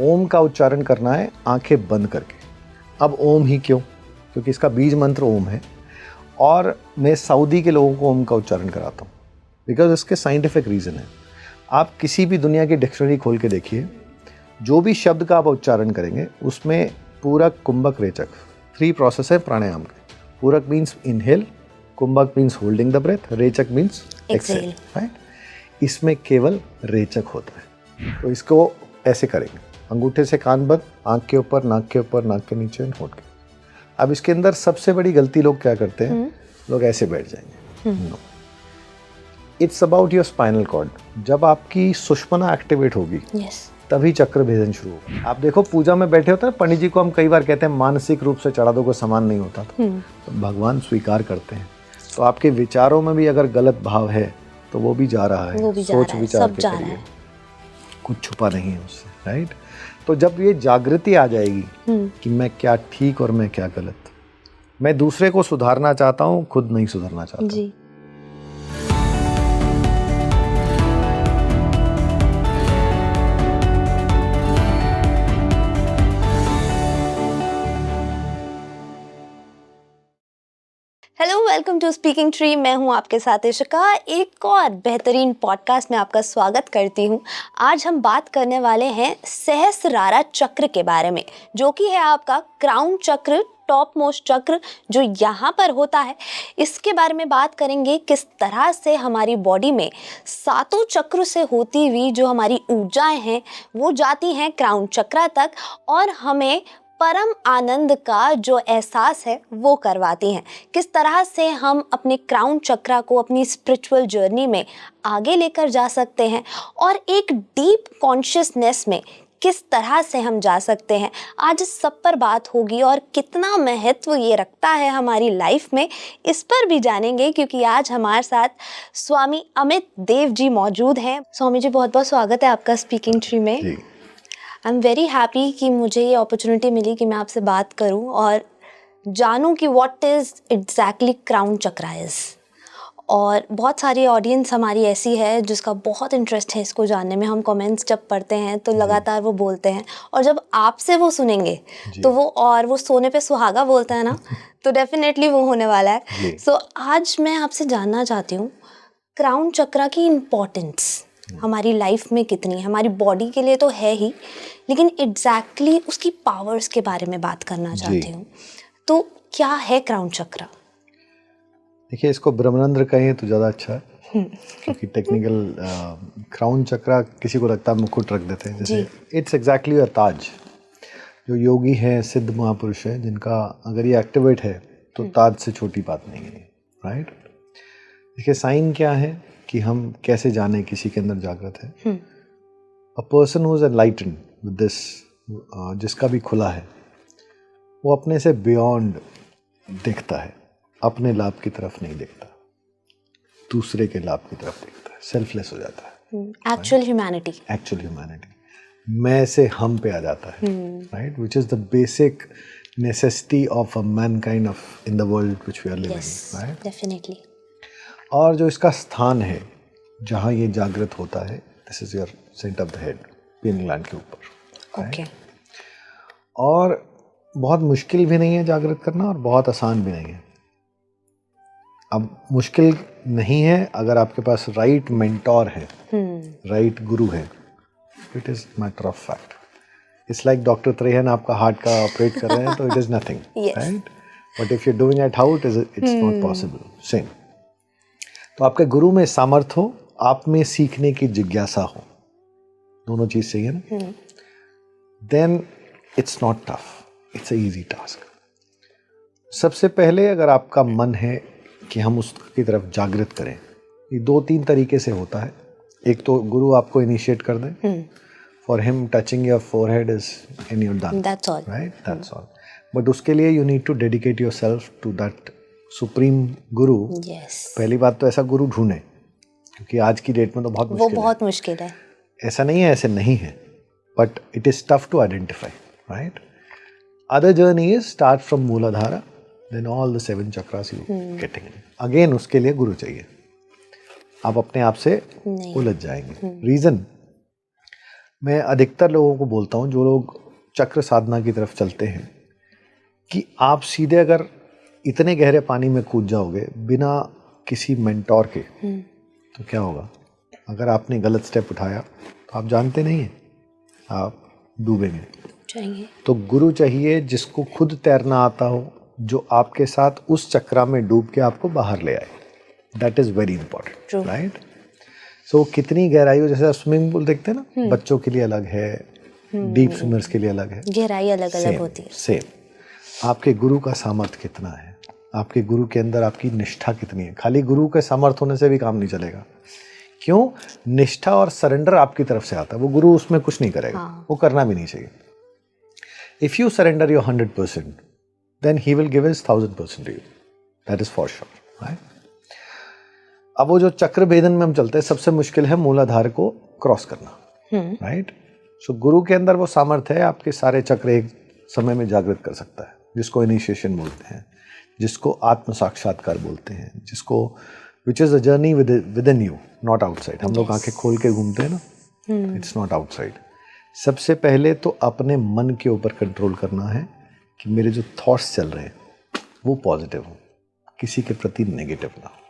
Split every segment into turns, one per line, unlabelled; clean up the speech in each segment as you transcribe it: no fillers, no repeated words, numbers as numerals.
ओम का उच्चारण करना है आंखें बंद करके। अब ओम ही क्यों? क्योंकि इसका बीज मंत्र ओम है और मैं सऊदी के लोगों को ओम का उच्चारण कराता हूँ बिकॉज इसके साइंटिफिक रीज़न है। आप किसी भी दुनिया की डिक्शनरी खोल के देखिए, जो भी शब्द का आप उच्चारण करेंगे उसमें पूरक, कुंभक, रेचक 3 प्रोसेस है प्राणायाम के। Puraka means inhale, kumbhaka means holding the breath, rechaka means exhale, right. इसमें केवल रेचक होता है। तो इसको ऐसे करेंगे, अंगूठे से कान बंद, आंख के ऊपर, नाक के ऊपर, नाक के नीचे, होंठ के। अब इसके अंदर सबसे बड़ी गलती लोग क्या करते हैं, लोग ऐसे बैठ जाएंगे। No, it's about your spinal cord. जब आपकी सुषुम्ना एक्टिवेट होगी तभी चक्र भेदन शुरू होगा। आप देखो पूजा में बैठे होते हैं, पंडित जी को हम कई बार कहते हैं मानसिक रूप से चढ़ा दो, को समान नहीं होता था, तो भगवान स्वीकार करते हैं। तो आपके विचारों में भी अगर गलत भाव है तो वो भी जा रहा है, सोच विचार के करिए, कुछ छुपा नहीं है उससे, राइट। तो जब ये जागृति आ जाएगी कि मैं क्या ठीक और मैं क्या गलत, मैं दूसरे को सुधारना चाहता हूँ, खुद नहीं सुधरना चाहता जी।
Hello, welcome to speaking tree. मैं हूं आपके साथ इशिका। एक और बेहतरीन पॉडकास्ट में आपका स्वागत करती हूं। आज हम बात करने वाले हैं सहस्रारा चक्र के बारे में, जो कि है आपका क्राउन चक्र, टॉप मोस्ट चक्र जो यहाँ पर होता है। इसके बारे में बात करेंगे, किस तरह से हमारी बॉडी में 7 चक्र से होती हुई जो हमारी ऊर्जाएं हैं वो जाती हैं क्राउन चक्र तक और हमें परम आनंद का जो एहसास है वो करवाती हैं। किस तरह से हम अपने क्राउन चक्र को अपनी स्पिरिचुअल जर्नी में आगे लेकर जा सकते हैं और एक डीप कॉन्शियसनेस में किस तरह से हम जा सकते हैं, आज इस सब पर बात होगी। और कितना महत्व ये रखता है हमारी लाइफ में, इस पर भी जानेंगे, क्योंकि आज हमारे साथ स्वामी अमित देव जी मौजूद हैं। स्वामी जी, बहुत बहुत स्वागत है आपका स्पीकिंग ट्री में। आई एम वेरी हैप्पी कि मुझे ये अपॉर्चुनिटी मिली कि मैं आपसे बात करूं और जानूं कि व्हाट इज़ एग्जैक्टली क्राउन चक्र इज़। और बहुत सारी ऑडियंस हमारी ऐसी है जिसका बहुत इंटरेस्ट है इसको जानने में। हम कमेंट्स जब पढ़ते हैं तो लगातार वो बोलते हैं, और जब आपसे वो सुनेंगे तो वो सोने पे सुहागा बोलते हैं ना, तो डेफिनेटली वो होने वाला है। सो आज मैं आपसे जानना चाहती हूँ क्राउन चक्र की इम्पोर्टेंस हमारी लाइफ में कितनी है। हमारी बॉडी के लिए तो है ही, लेकिन एग्जैक्टली उसकी पावर्स के बारे में बात करना चाहती हूँ। तो क्या है क्राउन चक्र?
देखिए, इसको ब्रह्मरंध्र कहें तो ज़्यादा अच्छा है क्योंकि टेक्निकल क्राउन चक्र किसी को लगता है मुकुट रख देते हैं, जैसे इट्स एग्जैक्टली अ ताज। जो योगी हैं, सिद्ध महापुरुष हैं, जिनका अगर ये एक्टिवेट है तो ताज से छोटी बात नहीं है, राइट। देखिए, साइन क्या है कि हम कैसे जाने किसी के अंदर जागृत है। A person who is enlightened with this, जिसका भी खुला है, वो अपने से बियॉन्ड देखता है, अपने लाभ की तरफ नहीं देखता, दूसरे के लाभ की तरफ देखता है, सेल्फलेस हो जाता है।
एक्चुअल
ह्यूमैनिटी मैं से हम पे आ जाता है, right, which is the basic necessity of a mankind of in the world which we are living, right,
definitely.
और जो इसका स्थान है जहाँ ये जागृत होता है, this is your centre of the head, pineal gland के ऊपर,
ओके।
और बहुत मुश्किल भी नहीं है जागृत करना और बहुत आसान भी नहीं है। अब मुश्किल नहीं है अगर आपके पास राइट मेंटोर है, राइट गुरु है, it is matter of fact. It's like doctor Trehan आपका हार्ट का ऑपरेट कर रहे हैं तो it is nothing, right, but if you doing at how it's not possible. Same. तो आपके गुरु में सामर्थ्य हो, आप में सीखने की जिज्ञासा हो, दोनों चीज सही है ना, then it's not tough, it's a easy task. सबसे पहले अगर आपका मन है कि हम उसकी तरफ जागृत करें, ये 2-3 तरीके से होता है। एक तो गुरु आपको इनिशिएट कर दे, for him touching your forehead is in your done,
that's all,
right, that's all. But उसके लिए you need to dedicate yourself to that supreme guru. पहली बात तो ऐसा गुरु ढूंढे, क्योंकि आज की डेट में तो बहुत मुश्किल है। ऐसा नहीं है ऐसे नहीं है, but it is tough to identify, right. Other journey is start from Muladhara, then all the 7 chakras you getting. Again उसके लिए गुरु चाहिए, आप अपने आप से उलझ जाएंगे। रीजन, मैं अधिकतर लोगों को बोलता हूँ जो लोग चक्र साधना की तरफ चलते हैं कि आप सीधे अगर इतने गहरे पानी में कूद जाओगे बिना किसी मेंटोर के तो क्या होगा? अगर आपने गलत स्टेप उठाया तो आप जानते नहीं हैं, आप डूबेंगे।
चाहिए
तो गुरु चाहिए जिसको खुद तैरना आता हो, जो आपके साथ उस चक्रा में डूब के आपको बाहर ले आए। That is very important, right? So कितनी गहराई हो, जैसे स्विमिंग पूल देखते हैं ना, बच्चों के लिए अलग है, डीप स्विमर्स के लिए अलग है,
गहराई अलग अलग होती है।
सेम आपके गुरु का सामर्थ्य कितना है, आपके गुरु के अंदर आपकी निष्ठा कितनी है। खाली गुरु के सामर्थ्य होने से भी काम नहीं चलेगा। क्यों? निष्ठा और सरेंडर आपकी तरफ से आता है, वो गुरु उसमें कुछ नहीं करेगा। वो करना भी नहीं चाहिए। If you surrender your 100%, then he will give his 1000% to you. That is for sure, right? अब वो जो चक्र भेदन में हम चलते हैं, सबसे मुश्किल है मूलाधार को क्रॉस करना, राइट? सो गुरु के अंदर वो सामर्थ्य है, आपके सारे चक्र एक समय में जागृत कर सकता है, जिसको इनिशिएशन बोलते हैं, जिसको आत्म साक्षात्कार बोलते हैं, जिसको which is a journey with in you, not outside. हम लोग आंखें खोल के घूमते हैं ना, इट्स नॉट आउटसाइड। सबसे पहले तो अपने मन के ऊपर कंट्रोल करना है कि मेरे जो थॉट्स चल रहे हैं वो पॉजिटिव हो, किसी के प्रति नेगेटिव ना हो।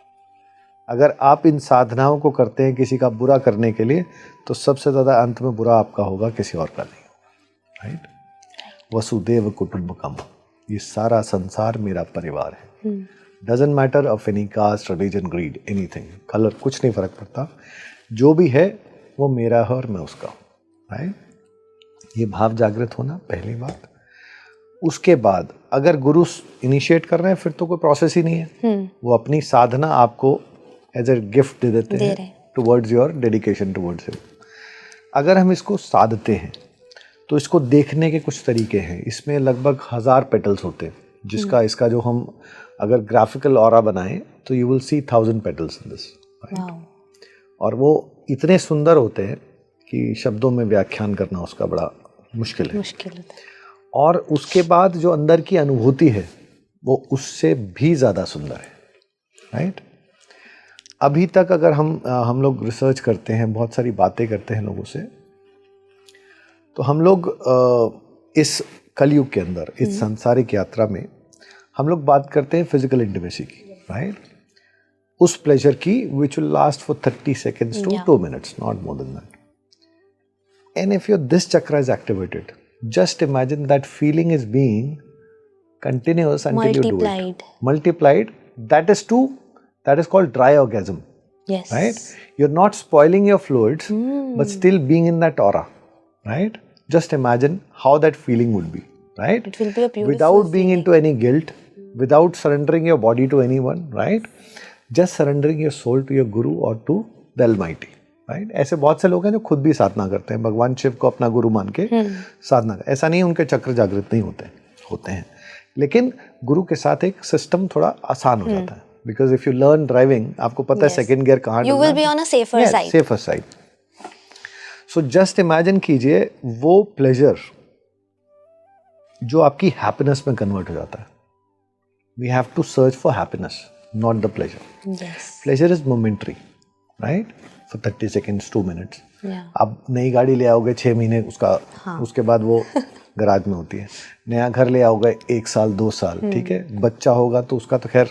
अगर आप इन साधनाओं को करते हैं किसी का बुरा करने के लिए, तो सबसे ज़्यादा अंत में बुरा आपका होगा, किसी और का नहीं होगा, राइट? वसुदेव कुटुंबकम, ये सारा संसार मेरा परिवार है। Doesn't matter of any caste, religion, creed, anything, colour, कुछ नहीं फर्क पड़ता। जो भी है वो मेरा है और मैं उसका हूँ, राइट? ये भाव जागृत होना पहली बात। उसके बाद अगर गुरु इनिशिएट कर रहे हैं, फिर तो कोई प्रोसेस ही नहीं है। वो अपनी साधना आपको एज ए गिफ्ट दे देते हैं towards your dedication towards you. अगर हम इसको साधते हैं तो इसको देखने के कुछ तरीके हैं। इसमें लगभग 1000 पेटल्स होते हैं, जिसका इसका जो हम अगर ग्राफिकल ऑरा बनाएं तो you will see 1000 petals in this, और वो इतने सुंदर होते हैं कि शब्दों में व्याख्यान करना उसका बड़ा मुश्किल होता है। और उसके बाद जो अंदर की अनुभूति है वो उससे भी ज़्यादा सुंदर है, राइट? अभी तक अगर हम लोग रिसर्च करते हैं, बहुत सारी बातें करते हैं लोगों से, तो हम लोग इस कलयुग के अंदर, इस सांसारिक यात्रा में हम लोग बात करते हैं फिजिकल इंटीमेसी की, राइट? उस प्लेजर की which will last for 30 seconds to 2 minutes, not more than that. And if your this chakra is activated, just imagine that feeling is being continuous until you do it. Multiplied. That is called dry orgasm.
Yes.
Right? You're not spoiling your fluids, but still being in that aura. Right? Just imagine how that feeling would be. Right?
It will be a beautiful
without being into any guilt, without surrendering your body to anyone. Right? Just surrendering your soul to your Guru or to the Almighty. Right? ऐसे बहुत से लोग हैं जो खुद भी साधना करते हैं, भगवान शिव को अपना गुरु मान के साधना कर। ऐसा नहीं है उनके चक्र जागृत नहीं होते हैं, लेकिन गुरु के साथ एक सिस्टम थोड़ा आसान हो जाता है। Because if you learn driving, आपको पता है सेकंड गियर कहाँ,
you will be on a safer side.
So just imagine कीजिए वो प्लेजर जो आपकी हैप्पीनेस में कन्वर्ट हो जाता है। We have to search for happiness, not the pleasure. Pleasure is momentary, right? For 30 seconds, 2 minutes. आप नई गाड़ी ले आओगे 6 महीने उसके बाद वो गराज में होती है। नया घर ले आओगे 1 साल 2 साल, ठीक है? बच्चा होगा तो उसका तो खैर,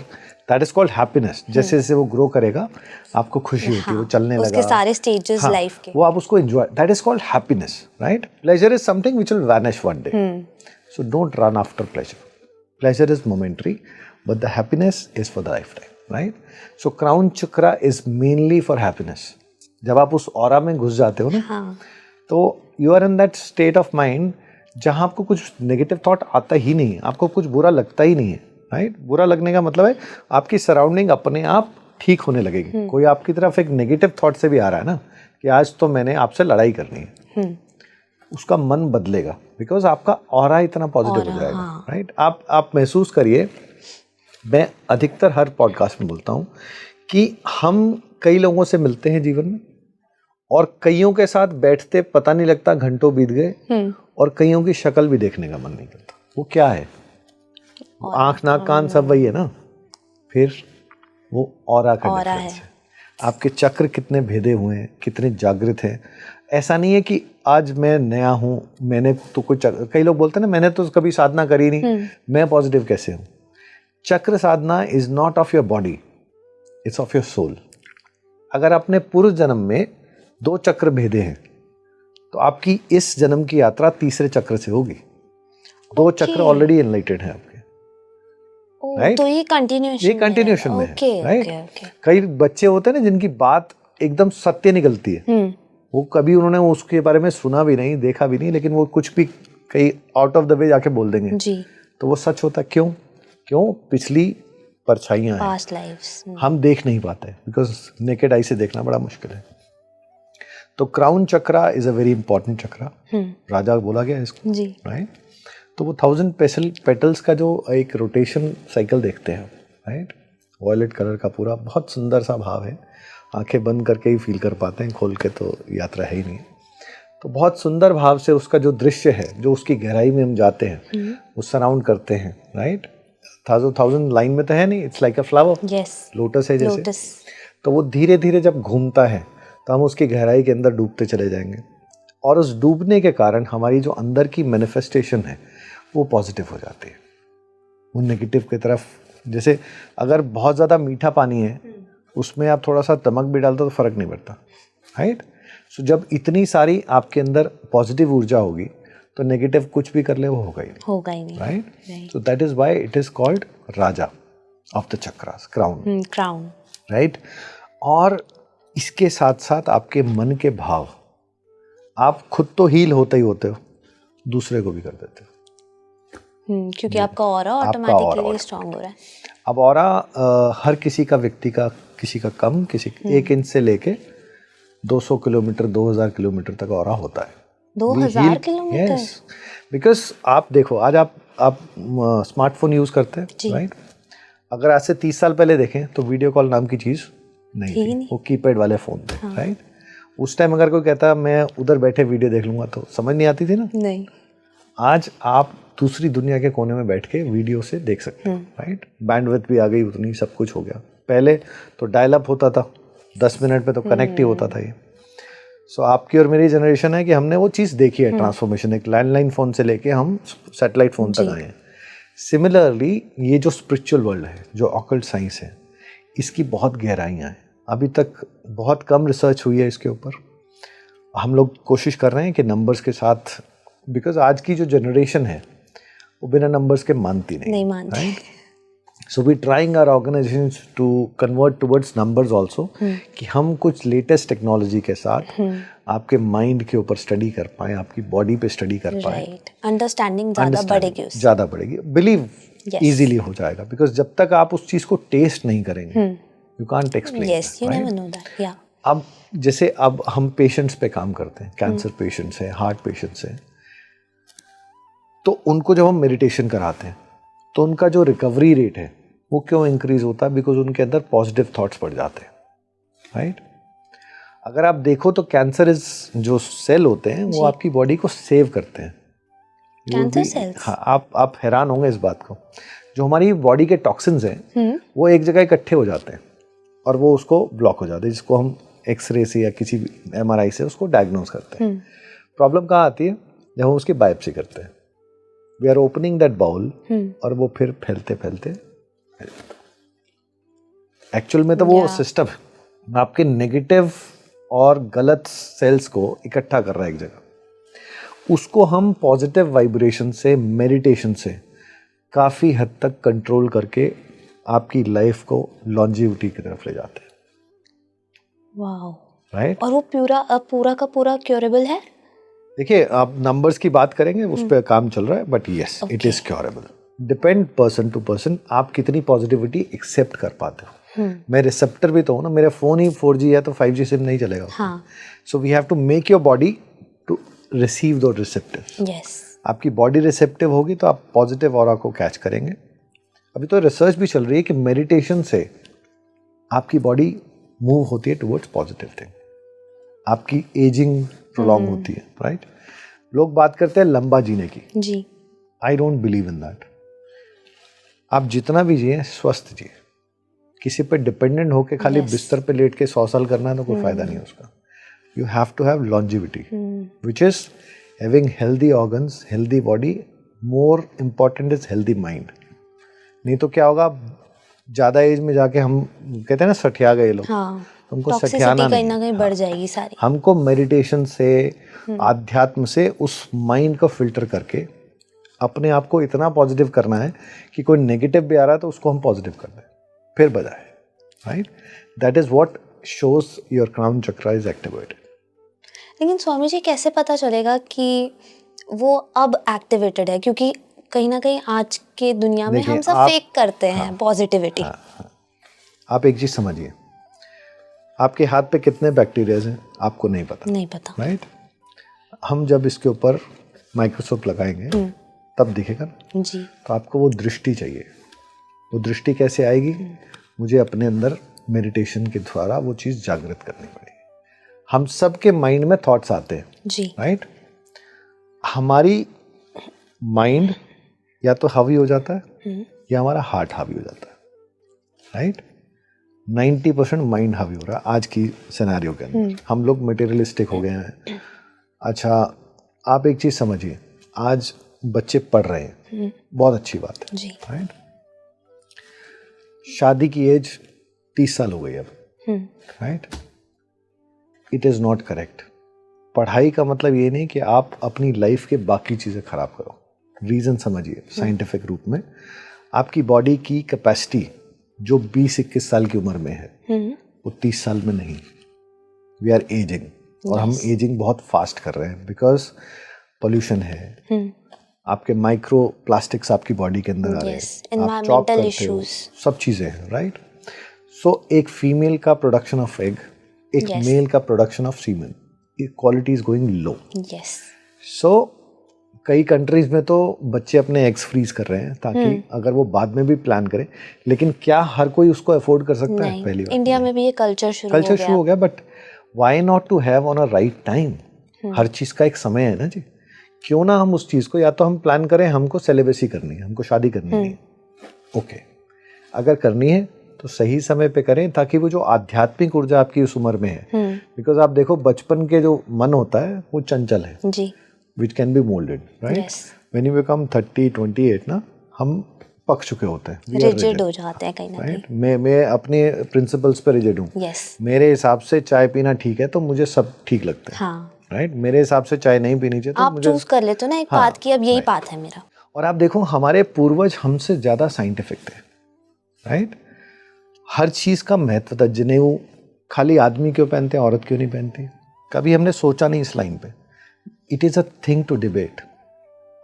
दैट इज कॉल्ड हैप्पीनेस। जैसे जैसे वो ग्रो करेगा आपको खुशी होती है, वो चलने लगा,
उसके सारे स्टेजेस लाइफ के,
वो आप उसको enjoy, that is called happiness, right? Pleasure is something which will vanish one day, so don't run after pleasure. Pleasure is momentary, but the happiness is for the life time, right? So crown chakra is mainly for happiness. जब आप उस aura में घुस जाते हो ना, तो you are in that state of mind जहाँ आपको कुछ नेगेटिव थॉट आता ही नहीं है, आपको कुछ बुरा लगता ही नहीं है, राइट? बुरा लगने का मतलब है आपकी सराउंडिंग अपने आप ठीक होने लगेगी। कोई आपकी तरफ एक नेगेटिव थॉट से भी आ रहा है ना कि आज तो मैंने आपसे लड़ाई करनी है, उसका मन बदलेगा, बिकॉज आपका ऑरा इतना पॉजिटिव हो जाएगा, राइट? आप महसूस करिए, मैं अधिकतर हर पॉडकास्ट में बोलता हूँ कि हम कई लोगों से मिलते हैं जीवन में, और कईयों के साथ बैठते पता नहीं लगता घंटों बीत गए, और कईयों की शक्ल भी देखने का मन नहीं करता। वो क्या है? आंख नाक कान सब वही है ना, फिर वो ऑरा का डिफरेंस है। आपके चक्र कितने भेदे हुए हैं, कितने जागृत हैं। ऐसा नहीं है कि आज मैं नया हूँ, मैंने तो कुछ, कई लोग बोलते हैं ना मैंने तो कभी साधना करी नहीं, मैं पॉजिटिव कैसे हूँ। Chakra sadhana is not of your body, it's of your soul. अगर आपने पूर्व जन्म में 2 चक्र भेदे हैं तो आपकी इस जन्म की यात्रा तीसरे चक्र से होगी। 2 चक्र ऑलरेडी एनलाइटेड हैं आपके, राइट?
तो ये कंटिन्यूएशन
में है, राइट? कई बच्चे होते हैं ना जिनकी बात एकदम सत्य निकलती है, वो कभी उन्होंने उसके बारे में सुना भी नहीं, देखा भी नहीं, लेकिन वो कुछ भी कहीं आउट ऑफ द वे जाके बोल देंगे जी। तो वो सच होता। क्यों? पिछली परछाइयां हैं, पास्ट लाइव्स हम देख नहीं पाते बिकॉज नेकेड आई से देखना बड़ा मुश्किल है। तो crown chakra is a very important chakra, राजा बोला गया इसको जी, राइट? तो वो 1000 पेटल्स का जो एक रोटेशन साइकिल देखते हैं, राइट? वॉयलेट कलर का पूरा बहुत सुंदर सा भाव है, आंखें बंद करके ही फील कर पाते हैं, खोल के तो यात्रा है ही नहीं। तो बहुत सुंदर भाव से उसका जो दृश्य है, जो उसकी गहराई में हम जाते हैं, वो सराउंड करते हैं, राइट? 1000 लाइन में तो है नहीं, it's like a flower, lotus है जैसे। तो वो धीरे धीरे जब घूमता है तो हम उसकी गहराई के अंदर डूबते चले जाएंगे, और उस डूबने के कारण हमारी जो अंदर की मैनिफेस्टेशन है वो पॉजिटिव हो जाती है, वो नेगेटिव की तरफ। जैसे अगर बहुत ज़्यादा मीठा पानी है, उसमें आप थोड़ा सा नमक भी डालते तो फर्क नहीं पड़ता, राइट? सो जब इतनी सारी आपके अंदर पॉजिटिव ऊर्जा होगी तो नेगेटिव कुछ भी कर ले वो होगा ही नहीं, right? So that is why it is called Raja of the chakras, crown, right? और इसके साथ साथ आपके मन के भाव, आप खुद तो हील होते ही होते हो, दूसरे को भी कर देते हो,
क्योंकि आपका ऑरा ऑटोमेटिकली स्ट्रांग हो रहा है।
अब ऑरा हर किसी का, व्यक्ति का, किसी का कम, किसी 1 इंच से लेके 200 किलोमीटर 2000 किलोमीटर तक ऑरा होता है।
2000 किलोमीटर?
यस, बिकॉज आप देखो, आज आप स्मार्टफोन यूज करते हैं, राइट? अगर आज से 30 साल पहले देखें तो वीडियो कॉल नाम की चीज नहीं थी, वो कीपैड वाले फोन थे, राइट? उस टाइम अगर कोई कहता मैं उधर बैठे वीडियो देख लूंगा तो समझ नहीं आती थी ना।
नहीं।
आज आप दूसरी दुनिया के कोने में बैठ के वीडियो से देख सकते हैं, राइट? बैंडविड्थ भी आ गई उतनी, सब कुछ हो गया। पहले तो डायल अप होता था, 10 मिनट पे तो कनेक्ट ही होता था ये। सो आपकी और मेरी जनरेशन है कि हमने वो चीज़ देखी है, ट्रांसफॉर्मेशन, एक लैंडलाइन फ़ोन से लेके हम सैटेलाइट फ़ोन तक आए हैं। सिमिलरली ये जो स्पिरिचुअल वर्ल्ड है, जो ऑकल्ट साइंस है, इसकी बहुत गहराइयाँ हैं। अभी तक बहुत कम रिसर्च हुई है इसके ऊपर। हम लोग कोशिश कर रहे हैं कि नंबर्स के साथ, बिकॉज आज की जो जनरेशन है वो बिना नंबर्स के मानती नहीं मानती, right? So we trying our organisations to convert towards numbers also, कि हम कुछ लेटेस्ट टेक्नोलॉजी के साथ आपके माइंड के ऊपर स्टडी कर पाएं, आपकी बॉडी पे स्टडी कर पाएं,
अंडरस्टैंडिंग ज़्यादा बढ़ेगी, बिलीव
इजीली हो जाएगा। बिकॉज जब तक आप उस चीज़ को टेस्ट नहीं करेंगे, you can't explain.
Yes, you never know that. या
अब जैसे अब हम पेशेंट्स पे काम करते हैं, कैंसर पेशेंट्स हैं, हार्ट पेशेंट्स हैं, तो uनको जब हम मेडिटेशन कराते हैं तो उनका जो रिकवरी रेट है वो क्यों इंक्रीज होता है? बिकॉज उनके अंदर पॉजिटिव थॉट्स बढ़ जाते हैं, राइट? अगर आप देखो तो कैंसर जो सेल होते हैं वो आपकी बॉडी को सेव करते हैं।
Cancer cells?
हाँ, आप हैरान होंगे इस बात को। जो हमारी बॉडी के टॉक्सिन्स हैं वो एक जगह इकट्ठे हो जाते हैं और वो उसको ब्लॉक हो जाते हैं, जिसको हम एक्सरे से या किसी भी MRI से उसको डायग्नोज करते हैं। प्रॉब्लम कहाँ आती है? जब हम उसकी बायोप्सी करते हैं, we are opening that bowel, और वो फिर फैलते फैलते एक्चुअल में तो वो सिस्टम आपके नेगेटिव और गलत सेल्स को इकट्ठा कर रहा है एक जगह। उसको हम पॉजिटिव वाइब्रेशन से, मेडिटेशन से काफ़ी हद तक कंट्रोल करके आपकी लाइफ को लॉन्जिविटी की तरफ ले जाते हैं।
Wow,
right?
और वो पूरा का पूरा क्योरेबल है?
देखिए, आप नंबर्स की बात करेंगे, उस पर काम चल रहा है, but yes, it is curable. Depend person to person, आप कितनी पॉजिटिविटी एक्सेप्ट कर पाते हो। मैं रिसेप्टर भी तो हूँ ना, मेरा फोन ही 4G है तो 5G सिम नहीं चलेगा। So we have to make your body to receive दो रिसेप्टिव। आपकी बॉडी रिसेप्टिव होगी तो आप पॉजिटिव ऑरा को कैच करेंगे। अभी तो रिसर्च भी चल रही है कि मेडिटेशन से आपकी बॉडी मूव होती है टुवर्ड्स पॉजिटिव थिंग, आपकी एजिंग प्रोलॉन्ग होती है, राइट? लोग बात करते हैं लंबा जीने की जी, I don't believe in that. आप जितना भी जिए स्वस्थ जिए, किसी पे डिपेंडेंट होके खाली बिस्तर पे लेट के 100 साल करना है तो कोई फायदा नहीं है उसका। you have to have longevity, which is having healthy organs, healthy body. More important is healthy mind. नहीं तो क्या होगा, ज़्यादा एज में जाके हम कहते हैं ना सठिया गए लोग,
हाँ,
हमको सठियाना
कहीं ना
नहीं,
कहीं बढ़ जाएगी सारी।
हमको मेडिटेशन से, आध्यात्म से उस माइंड को फिल्टर करके अपने आप को इतना पॉजिटिव करना है कि कोई नेगेटिव भी आ रहा है तो उसको हम पॉजिटिव कर दें, फिर बजाए, right? That is what shows your crown chakra is activated.
लेकिन स्वामी जी कैसे पता चलेगा कि वो अब एक्टिवेटेड है, क्योंकि कहीं ना कहीं आज के दुनिया में हम सब फेक करते हैं पॉजिटिविटी।
आप एक चीज समझिए, आपके हाथ पे कितने बैक्टीरिया हैं आपको नहीं पता, राइट? हम जब इसके ऊपर माइक्रोस्कोप लगाएंगे तब दिखेगा
जी।
तो आपको वो दृष्टि चाहिए। वो दृष्टि कैसे आएगी? मुझे अपने अंदर मेडिटेशन के द्वारा वो चीज़ जागृत करनी पड़ेगी। हम सबके माइंड में थॉट्स आते हैं
जी,
राइट? हमारी माइंड या तो हावी हो जाता है या हमारा हार्ट हावी हो जाता है, राइट? 90% माइंड हावी हो रहा है आज की सिनेरियो के अंदर। हम लोग मटेरियलिस्टिक हो गए हैं। अच्छा, आप एक चीज़ समझिए, आज बच्चे पढ़ रहे हैं, बहुत अच्छी बात है
जी,
राइट? शादी की एज 30 साल हो गई अब, right? It is not correct. पढ़ाई का मतलब ये नहीं कि आप अपनी लाइफ के बाकी चीज़ें खराब करो। रीज़न समझिए साइंटिफिक रूप में, आपकी बॉडी की कैपेसिटी जो 20-21 साल की उम्र में है वो 30 साल में नहीं। वी आर एजिंग, और हम एजिंग बहुत फास्ट कर रहे हैं बिकॉज पोल्यूशन है, आपके माइक्रो प्लास्टिक्स आपकी बॉडी के अंदर आ रहे हैं, आप चॉप करते हो, सब चीज़ें हैं, राइट? सो एक फीमेल का प्रोडक्शन ऑफ एग, एक मेल का production of semen, quality is going low. So कई कंट्रीज में तो बच्चे अपने एग्स फ्रीज कर रहे हैं ताकि अगर वो बाद में भी प्लान करें, लेकिन क्या हर कोई उसको अफोर्ड कर सकता है? पहली बार
इंडिया में भी ये कल्चर शुरू
हो गया, but why not to have on a right time? हर चीज का एक समय है ना जी। क्यों ना हम उस चीज को, या तो हम प्लान करें हमको सेलिब्रेसी करनी है, हमको शादी करनी है, ओके, अगर करनी है तो सही समय पे करें ताकि वो जो आध्यात्मिक ऊर्जा आपकी उस उम्र में है, बिकॉज आप देखो बचपन के जो मन होता है वो चंचल है
जी,
which can be molded, right?
Yes.
When you become 30, 28 ना, हम पक चुके होते हैं,
रिजिड हो जाते हैं कहीं ना कहीं।
मैं अपने प्रिंसिपल्स पे रिजिड हूँ।
yes.
मेरे हिसाब से चाय पीना ठीक है तो मुझे सब ठीक लगता है,
हाँ,
राइट? मेरे हिसाब से चाय नहीं पीनी चाहिए तो
आप
मुझे
चूज कर लेते हो ना एक बात की, अब यही बात है मेरा।
और आप देखो हमारे पूर्वज हमसे ज्यादा साइंटिफिक थे, राइट? हर चीज का महत्व था। जनेऊ खाली आदमी क्यों पहनते हैं, औरत क्यों नहीं पहनती? कभी हमने सोचा नहीं इस लाइन पे। It is a thing to debate.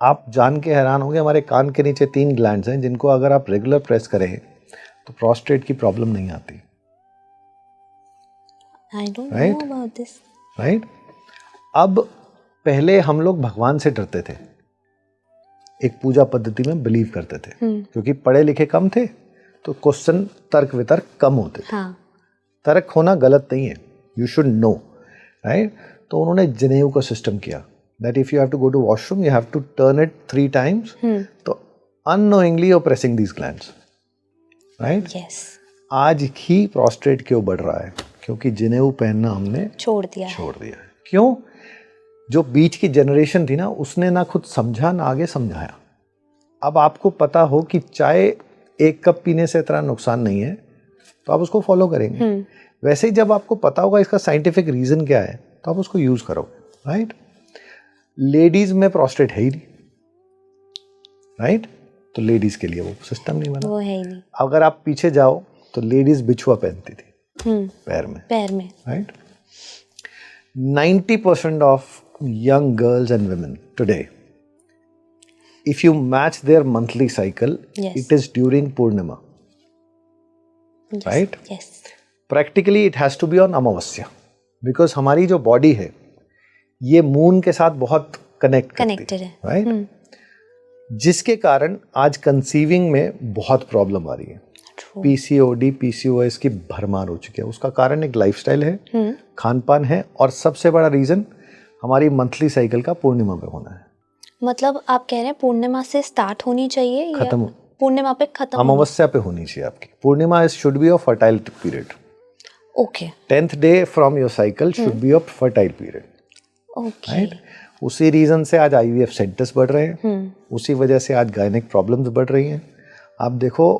आप जान के हैरान होंगे, हमारे कान के नीचे 3 ग्लैंड्स हैं जिनको अगर आप रेगुलर प्रेस करें तो प्रोस्टेट की प्रॉब्लम नहीं आती।
I don't know about this.
Right? अब पहले हम लोग भगवान से डरते थे, एक पूजा पद्धति में बिलीव करते थे, क्योंकि पढ़े लिखे कम थे तो क्वेश्चन तर्क वितर्क कम होते थे।
हाँ, तर्क
होना गलत नहीं है, यू शुड नो, राइट? तो उन्होंने जनेऊ का सिस्टम किया that if you have to go to washroom you have to turn it 3 times, तो unknowingly you pressing these glands, right? आज ही प्रोस्टेट क्यों बढ़ रहा है? क्योंकि जनेऊ पहनना हमने छोड़ दिया है। क्यों? जो बीच की जनरेशन थी ना, उसने ना खुद समझा ना आगे समझाया। अब आपको पता हो कि चाय 1 कप पीने से इतना नुकसान नहीं है तो आप उसको फॉलो करेंगे। वैसे ही जब आपको पता होगा इसका साइंटिफिक रीजन क्या है तो आप उसको यूज करो, राइट? लेडीज में प्रोस्टेट है ही नहीं, राइट? तो लेडीज के लिए वो सिस्टम नहीं बना,
वो है ही नहीं।
अगर आप पीछे जाओ तो लेडीज बिछुआ पहनती थी पैर में, right? 90% of young girls and women today, if you match their monthly cycle, it is during Purnima, right? Practically it has to be on Amavasya, because हमारी जो बॉडी है ये मून के साथ बहुत कनेक्टेड है, राइट? जिसके कारण आज कंसीविंग में बहुत प्रॉब्लम आ रही है। PCOD, PCOS की भरमार हो चुकी है। उसका कारण एक लाइफस्टाइल है, खान पान है, और सबसे बड़ा रीजन हमारी मंथली साइकिल का पूर्णिमा पे होना है।
मतलब आप कह रहे हैं पूर्णिमा से स्टार्ट होनी चाहिए, खत्म पूर्णिमा पे खत्म,
अमावस्या पे होनी चाहिए आपकी। Purnima should be a fertile period.
Okay
10th day from your cycle should be a fertile period,
okay
right. उसी रीजन से आज IVF सेंटर्स बढ़ रहे हैं, उसी वजह से आज गायनिक प्रॉब्लम्स बढ़ रही हैं। आप देखो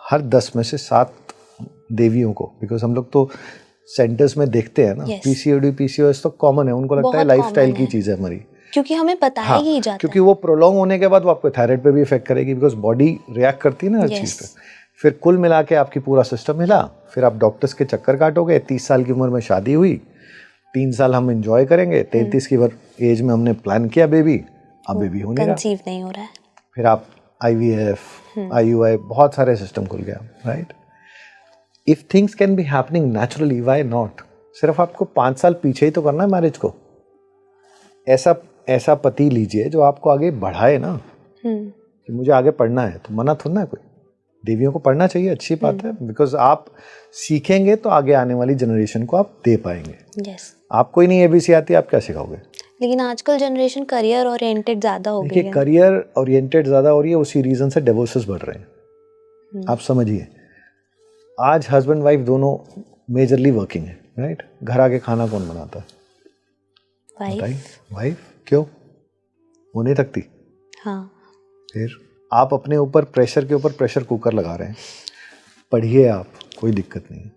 हर 10 में से 7 देवियों को, बिकॉज हम लोग तो सेंटर्स में देखते हैं ना,
Yes.
PCOD PCOS तो कॉमन है, उनको लगता है
बहुत
लाइफस्टाइल
common
की
है।
चीज़ है हमारी।
क्योंकि हमें बताया ही जाता
क्योंकि वो प्रोलॉन्ग होने के बाद वो आपको थायराइड पे भी इफेक्ट करेगी, बिकॉज बॉडी रिएक्ट करती है ना हर
Yes.
चीज़ पे। फिर कुल मिला के आपकी पूरा सिस्टम हिला, फिर आप डॉक्टर्स के चक्कर काटोगे। 30 साल की उम्र में शादी हुई, 3 साल हम एंजॉय करेंगे, 33 की एज में हमने प्लान किया बेबी, अब बेबी
है,
होने रहा,
कंसीव नहीं हो रहा है।
फिर आप IVF IUI बहुत सारे सिस्टम खुल गया, right. If things can be happening naturally, why not. सिर्फ आपको 5 साल पीछे ही तो करना है मैरिज को। ऐसा पति लीजिए जो आपको आगे बढ़ाए ना, कि मुझे आगे पढ़ना है, तो मना थोड़ा है कोई। देवियों को पढ़ना चाहिए, अच्छी बात है, बिकॉज आप सीखेंगे तो आगे आने वाली जनरेशन को आप दे पाएंगे।
यस,
आपको ही नहीं ABC आती, आप क्या सिखाओगे?
लेकिन आजकल जनरेशन करियर ओरिएंटेड ज़्यादा हो गई
देखिए
है।
करियर ओरिएंटेड ज़्यादा हो रही है, उसी रीज़न से डिवोर्सेस बढ़ रहे हैं। आप समझिए, आज हस्बैंड वाइफ दोनों मेजरली वर्किंग है, राइट। घर आके खाना कौन बनाता है? वाइफ। क्यों? वो नहीं थकती?
हाँ,
फिर आप अपने ऊपर प्रेशर के ऊपर प्रेशर कुकर लगा रहे हैं। पढ़िए आप, कोई दिक्कत नहीं है।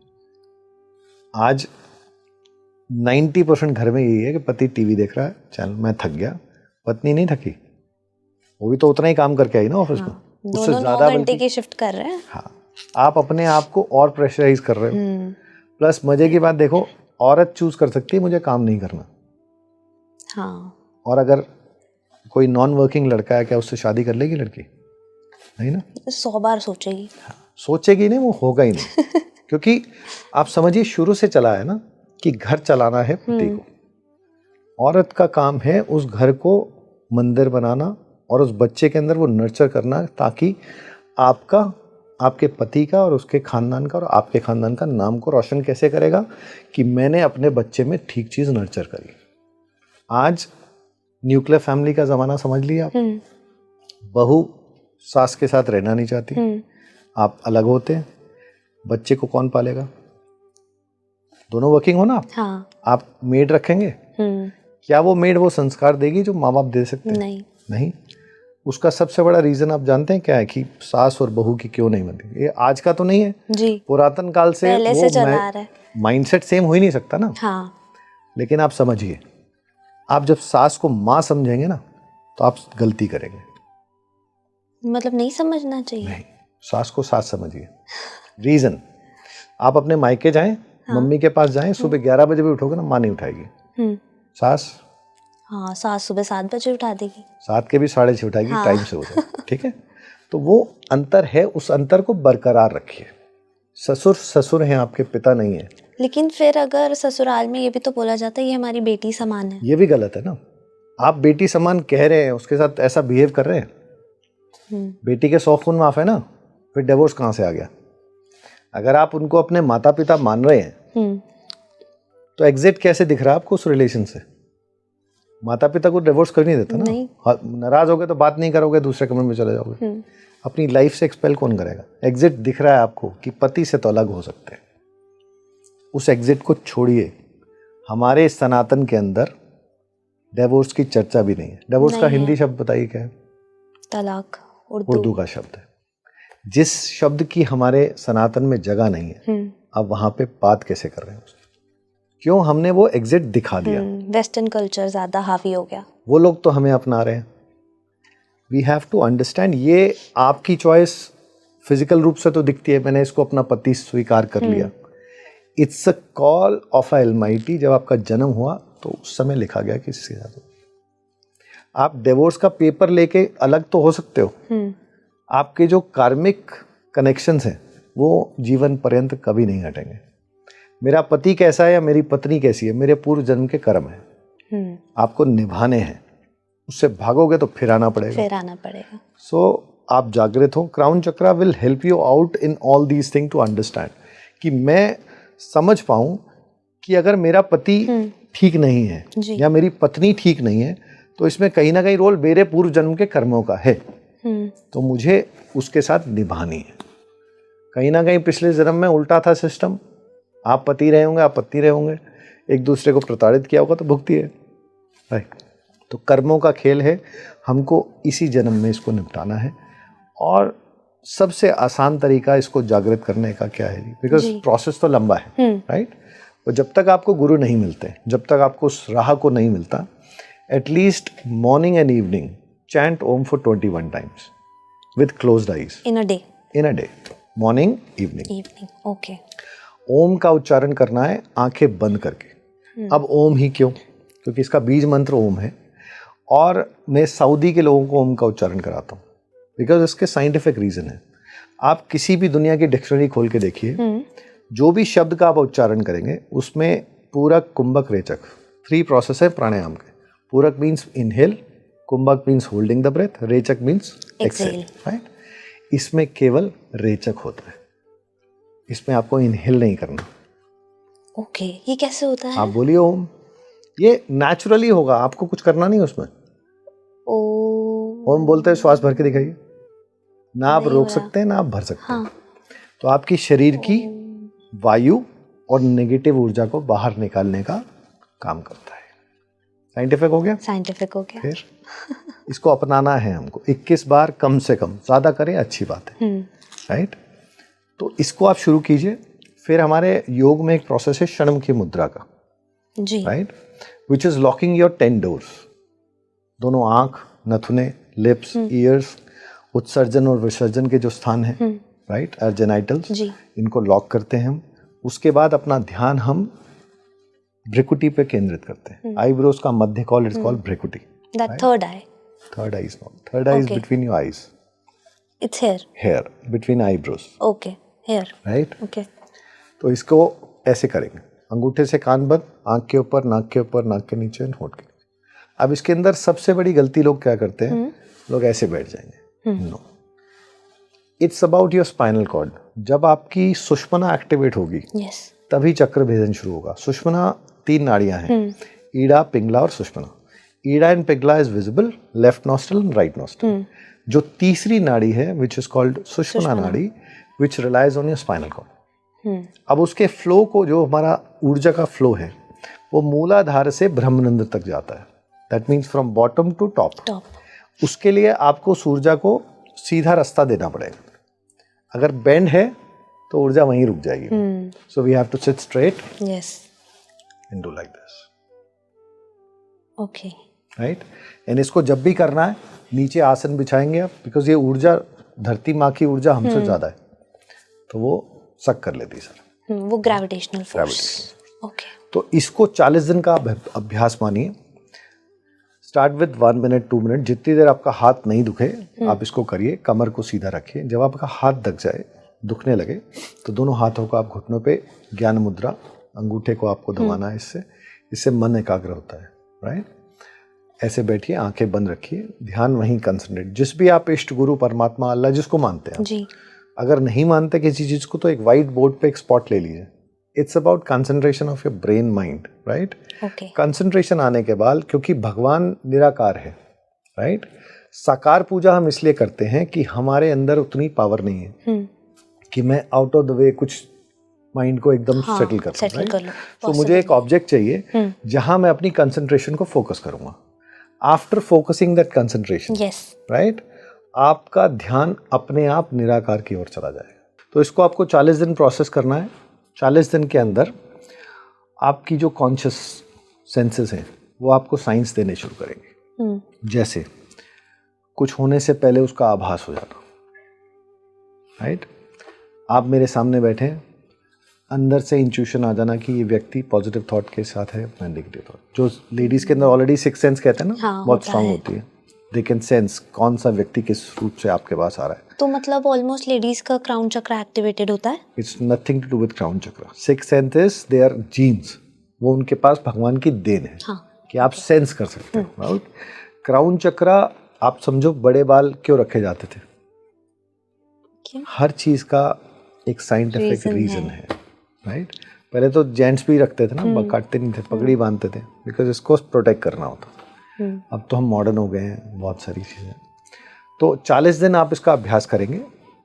आज 90% घर में यही है कि पति टीवी देख रहा है, चल मैं थक गया, पत्नी नहीं थकी, वो भी तो उतना ही काम करके आई ना ऑफिस में, उससे
दोनों 9
ज्यादा
घंटे की शिफ्ट कर रहे हैं।
हाँ, आप अपने आप को और प्रेशराइज कर रहे हो। प्लस मजे की बात देखो, औरत चूज कर सकती है मुझे काम नहीं करना।
हाँ,
और अगर कोई नॉन वर्किंग लड़का है, क्या उससे शादी कर लेगी लड़की? नहीं ना,
100 बार सोचेगी।
सोचेगी नहीं, वो होगा ही नहीं। क्योंकि आप समझिए शुरू से चला है ना कि घर चलाना है पति को, औरत का काम है उस घर को मंदिर बनाना और उस बच्चे के अंदर वो नर्चर करना, ताकि आपका, आपके पति का और उसके खानदान का और आपके खानदान का नाम को रोशन कैसे करेगा कि मैंने अपने बच्चे में ठीक चीज़ नर्चर करी। आज न्यूक्लियर फैमिली का ज़माना समझ लिया आप। बहू सास के साथ रहना नहीं चाहती, आप अलग होते हैं, बच्चे को कौन पालेगा? दोनों वर्किंग हो ना,
हाँ,
आप मेड रखेंगे, क्या वो मेड वो संस्कार देगी जो माँ बाप दे सकते हैं? नहीं। उसका सबसे बड़ा रीजन आप जानते हैं क्या है कि सास और बहू की क्यों नहीं बनती? ये आज का तो नहीं है
जी,
पुरातन काल से
पहले से चला आ रहा है।
माइंडसेट सेम हो ही नहीं सकता ना।
हाँ,
लेकिन आप समझिए, आप जब सास को माँ समझेंगे ना तो आप गलती करेंगे।
मतलब नहीं समझना चाहिए।
नहीं, सास को सास समझिए। रीजन, आप अपने मायके जाएं, मम्मी के पास जाएं, सुबह 11 बजे भी उठोगे ना, माँ नहीं उठाएगी। सास,
हाँ, सास सुबह 7 बजे उठा देगी,
7 के भी 6:30 उठाएगी, टाइम से उठे। ठीक है, तो वो अंतर है, उस अंतर को बरकरार रखिए। ससुर ससुर हैं, आपके पिता नहीं है।
लेकिन फिर अगर ससुराल में ये भी तो बोला जाता है ये हमारी बेटी समान है।
ये भी गलत है ना। आप बेटी समान कह रहे हैं, उसके साथ ऐसा बिहेव कर रहे हैं। बेटी के 100 खून माफ है ना, फिर डिवोर्स कहाँ से आ गया? अगर आप उनको अपने माता पिता मान रहे हैं तो एग्जिट कैसे दिख रहा है आपको उस रिलेशन से? माता पिता को डिवोर्स कर नहीं देता ना। नाराज हो गए तो बात नहीं करोगे, दूसरे कमरे में चले जाओगे। अपनी लाइफ से एक्सपेल कौन करेगा? एग्जिट दिख रहा है आपको कि पति से तो अलग हो सकते हैं, उस एग्जिट को छोड़िए। हमारे सनातन के अंदर डिवोर्स की चर्चा भी नहीं है। डिवोर्स का हिंदी शब्द बताइए क्या है?
तलाक,
उर्दू का शब्द है। जिस शब्द की हमारे सनातन में जगह नहीं है, आप वहां पे बात कैसे कर रहे हैं? क्यों? हमने वो एग्जिट दिखा दिया।
वेस्टर्न कल्चर ज्यादा हावी हो गया,
वो लोग तो हमें अपना रहे हैं। वी हैव टू अंडरस्टैंड, ये आपकी चॉइस फिजिकल रूप से तो दिखती है, मैंने इसको अपना पति स्वीकार कर लिया। It's a call of a Almighty. जब आपका जन्म हुआ तो उस समय लिखा गया कि इसके साथ आप डिवोर्स का पेपर लेके अलग तो हो सकते हो, आपके जो कार्मिक कनेक्शंस हैं वो जीवन पर्यंत कभी नहीं हटेंगे। मेरा पति कैसा है या मेरी पत्नी कैसी है, मेरे पूर्व जन्म के कर्म हैं, आपको निभाने हैं। उससे भागोगे तो फिर आना पड़ेगा। सो आप जागृत हो। Crown chakra will help you out in all these thing to understand, कि मैं समझ पाऊं कि अगर मेरा पति ठीक नहीं है या मेरी पत्नी ठीक नहीं है तो इसमें कहीं ना कहीं रोल मेरे पूर्व जन्म के कर्मों का है, तो मुझे उसके साथ निभानी है। कहीं ना कहीं पिछले जन्म में उल्टा था सिस्टम, आप पति रहे होंगे, आप पत्नी रहे होंगे, एक दूसरे को प्रताड़ित किया होगा तो भुगती है, राइट। तो कर्मों का खेल है, हमको इसी जन्म में इसको निपटाना है। और सबसे आसान तरीका इसको जागृत करने का क्या है, बिकॉज प्रोसेस तो लंबा है, राइट। और जब तक आपको गुरु नहीं मिलते, जब तक आपको उस राह को नहीं मिलता, at least morning and evening chant Om for 21 times with closed eyes
in a day,
morning evening.
Okay.
Om का उच्चारण करना है आंखें बंद करके। अब ओम ही क्यों? क्योंकि इसका बीज मंत्र ओम है, और मैं सऊदी के लोगों को ओम का उच्चारण कराता हूँ, बिकॉज इसके साइंटिफिक रीजन है। आप किसी भी दुनिया की डिक्शनरी खोल के देखिए, जो भी शब्द का आप उच्चारण करेंगे उसमें पूरक, कुंभक, रेचक 3 प्रोसेस है प्राणायाम के। Puraka means inhale, kumbhaka means holding the breath, rechaka means exhale, right. इसमें केवल रेचक होता है, इसमें आपको इनहेल नहीं करना।
ओके, ये कैसे होता है?
आप बोलिए ओम, ये नेचुरली होगा, आपको कुछ करना नहीं उसमें। ओम बोलते हैं श्वास भर के दिखाइए, ना आप रोक सकते हैं ना आप भर सकते हैं। तो आपकी शरीर की वायु और नेगेटिव ऊर्जा को बाहर निकालने का काम करता है। साइंटिफिक हो गया?
साइंटिफिक हो गया।
फिर इसको अपनाना है हमको 21 बार कम से कम, ज़्यादा करें अच्छी बात है, राइट। तो इसको आप शुरू कीजिए। फिर हमारे योग में एक प्रोसेस है क्षणम की मुद्रा का,
जी,
right, which is locking your 10 doors. दोनों आंख, नथुने, लिप्स, ईयर्स, उत्सर्जन और विसर्जन के जो स्थान हैं, राइट, जेनाइटल्स, इनको लॉक करते हैं हम। उसके बाद अपना ध्यान हम भ्रिकुटी पे केंद्रित करते हैं। आईब्रोज का मध्य call is called bhrikuti.
That third eye
is not, third eye is between your eyes,
it's here
between eyebrows,
okay, here,
right.
Okay.
तो इसको ऐसे करेंगे, अंगूठे से कान बंद, आंख के ऊपर, नाक के ऊपर, नाक के नीचे, होंठ के नीचे। अब इसके अंदर सबसे बड़ी गलती लोग क्या करते हैं, लोग ऐसे बैठ जाएंगे। No, it's about your spinal cord. जब आपकी सुषुम्ना एक्टिवेट होगी, तभी चक्र भेदन शुरू होगा। सुषुम्ना 3 नाड़ियां हैं, ईड़ा, पिंगला और Sushumna. Ida and Pingala is visible left nostril and right nostril. जो तीसरी नाड़ी है which is called Sushumna nadi, which relies on your spinal cord. अब उसके फ्लो को, जो हमारा ऊर्जा का फ्लो है, वो मूलाधार से ब्रह्मरंध्र तक जाता है। That means from bottom to top. उसके लिए आपको उस ऊर्जा को सीधा रास्ता देना पड़ेगा। अगर बेंड है तो ऊर्जा वहीं रुक जाएगी। So we have to sit straight and do like this,
okay,
right. And इसको जब भी करना है नीचे आसन बिछाएंगे आप, बिकॉज ये ऊर्जा, धरती माँ की ऊर्जा हमसे ज्यादा है, तो वो सक कर लेती है सर,
वो ग्रेविटेशनल फोर्स। ओके,
तो इसको 40 दिन का अभ्यास मानिए। स्टार्ट विद 1 मिनट 2 मिनट, जितनी देर आपका हाथ नहीं दुखे आप इसको करिए। कमर को सीधा रखिए। जब आपका हाथ दक जाए, दुखने लगे, तो दोनों हाथों को आप घुटनों पे ज्ञान मुद्रा, अंगूठे को आपको दबाना है। इससे मन एकाग्र होता है, राइट। ऐसे बैठिए, आंखें बंद रखिए, ध्यान वहीं कंसंट्रेट। जिस भी आप इष्ट गुरु, परमात्मा, अल्लाह जिसको मानते हैं जी, अगर नहीं मानते किसी चीज को, तो एक व्हाइट बोर्ड पे एक स्पॉट ले लीजिए। It's about concentration of your brain mind, right. Concentration आने के बाद, क्योंकि भगवान निराकार है, राइट। साकार पूजा हम इसलिए करते हैं कि हमारे अंदर उतनी पावर नहीं है कि मैं आउट ऑफ द वे कुछ माइंड को एकदम सेटल कर लूं, राइट। तो मुझे एक ऑब्जेक्ट चाहिए जहां मैं अपनी कंसंट्रेशन को फोकस करूंगा। After focusing that concentration, right, आपका ध्यान अपने आप निराकार की ओर चला जाएगा। तो इसको आपको 40 दिन प्रोसेस करना है। 40 दिन के अंदर आपकी जो कॉन्शियस सेंसेस हैं वो आपको साइंस देने शुरू करेंगे। जैसे कुछ होने से पहले उसका आभास हो जाना, राइट। आप मेरे सामने बैठे, अंदर से इंट्यूशन आ जाना कि ये व्यक्ति पॉजिटिव थॉट के साथ है, मैं नेगेटिव थॉट। जो लेडीज के अंदर ऑलरेडी 6th सेंस कहते हैं ना, बहुत स्ट्रांग होती है। दे कैन सेंस कौन सा व्यक्ति किस रूप से आपके पास आ रहा है।
तो मतलब ऑलमोस्ट लेडीज का क्राउन चक्र एक्टिवेटेड होता है।
It's nothing to do with crown chakra. 6th sense is there jeans, वो उनके पास भगवान की देन है, कि आप सेंस कर सकते हैं, राइट। क्राउन चक्र आप समझो, बड़े बाल क्यों रखे जाते थे? हर चीज का एक साइंटिफिक रीजन है, राइट। पहले तो जेंट्स भी रखते थे ना, काटते नहीं थे, पगड़ी बांधते थे, बिकॉज इसको प्रोटेक्ट करना होता। अब तो हम मॉडर्न हो गए हैं, बहुत सारी चीजें। तो 40 दिन आप इसका अभ्यास करेंगे।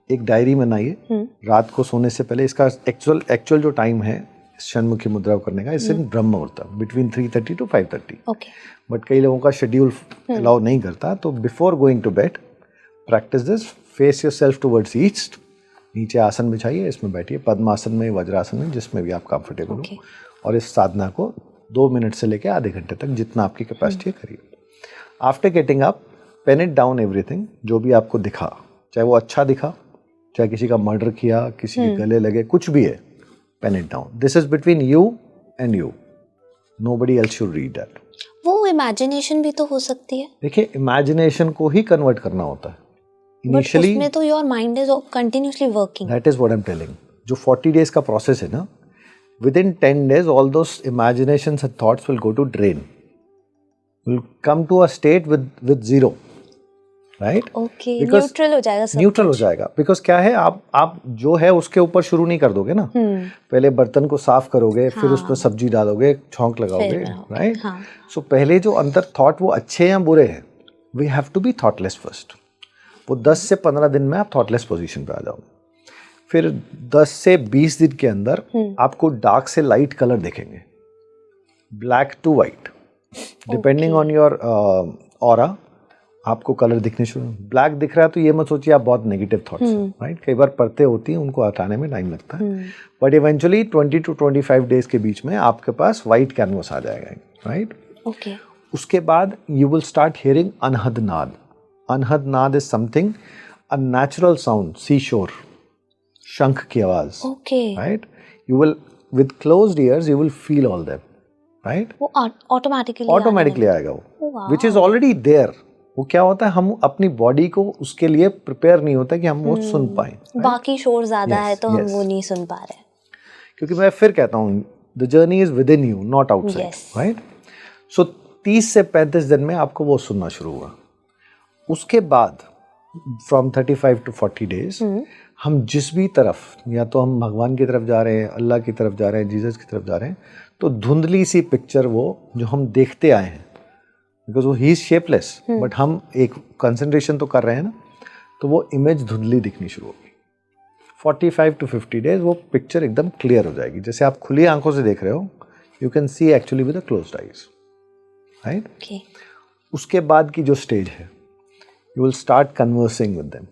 एक डायरी बनाइए, रात को सोने से पहले। इसका एक्चुअल जो टाइम है षण्मुखी मुद्रा करने का, इससे ब्रह्म मुहूर्त बिटवीन 3:30 to 5:30.
ओके.
बट कई लोगों का शेड्यूल अलाउ नहीं करता, तो before going to bed practice this. Face yourself towards east. नीचे आसन बिछाइए, इसमें बैठिए, पद्मासन में, वज्रासन में, जिसमें भी आप कंफर्टेबल हो, और इस साधना को 2 मिनट से लेकर आधे घंटे तक जितना आपकी कैपेसिटी है करिए. After getting up, pen it down everything, जो भी आपको दिखा, चाहे वो अच्छा दिखा, चाहे किसी का मर्डर किया, किसी के गले लगे, कुछ भी है, pen it down. This is between you and you. Nobody else should read that.
वो इमेजिनेशन भी तो हो सकती है.
देखिए, इमेजिनेशन को ही कन्वर्ट करना होता है इनिशियली.
उसमें तो your mind is continuously working.
That is what I am telling. जो 40 डेज का प्रोसेस है ना, within 10 days all those imaginations and thoughts will go to drain, will come to a state with zero. Right.
Okay. Neutral हो जाएगा सब.
Neutral हो जाएगा. Because क्या है, आप जो है उसके ऊपर शुरू नहीं कर दोगे ना. पहले बर्तन को साफ करोगे, फिर उसमें सब्जी डालोगे, छौंक लगाओगे. राइट. सो पहले जो अंदर थॉट वो अच्छे या बुरे हैं, we have to be thoughtless first. वो 10 से 15 दिन में आप थॉटलेस पोजीशन पे आ जाओगे. फिर 10 से 20 दिन के अंदर आपको डार्क से लाइट कलर दिखेंगे, black to white, depending on your aura. आपको कलर दिखने शुरू. ब्लैक दिख रहा है तो ये मत सोचिए आप बहुत नेगेटिव थॉट्स हैं. राइट. कई बार परतें होती हैं, उनको हटाने में टाइम लगता है, बट इवेंचुअली 20 to 25 डेज के बीच में आपके पास वाइट कैनवस आ जाएगा. राइट.
ओके.
उसके बाद you will start hearing anahad nad. Anahad nad is something, a natural sound, sea shore, शंख की आवाज.
Okay.
Right. You will with closed ears you will feel all that. Right.
वो ऑटोमेटिकली
आएगा वो, विच इज ऑलरेडी देयर. वो क्या होता है, हम अपनी बॉडी को उसके लिए प्रिपेयर नहीं होता कि हम वो सुन पाएं.
बाकी शोर ज्यादा है तो हम वो नहीं सुन पा रहे.
क्योंकि मैं फिर कहता हूँ, the journey is within you, not outside. Right. So 30 से 35 दिन में आपको वो सुनना शुरू हुआ. उसके बाद फ्रॉम 35 to 40 डेज हम जिस भी तरफ, या तो हम भगवान की तरफ जा रहे हैं, अल्लाह की तरफ जा रहे हैं, जीसस की तरफ जा रहे हैं, तो धुंधली सी पिक्चर वो जो हम देखते आए हैं, बिकॉज वो ही इज शेपलेस, बट हम एक कंसंट्रेशन तो कर रहे हैं ना, तो वो इमेज धुंधली दिखनी शुरू होगी. 45 to 50 डेज वो पिक्चर एकदम क्लियर हो जाएगी, जैसे आप खुली आंखों से देख रहे हो. You can see actually with the closed eyes. Right. उसके बाद की जो स्टेज है, you will start conversing with them.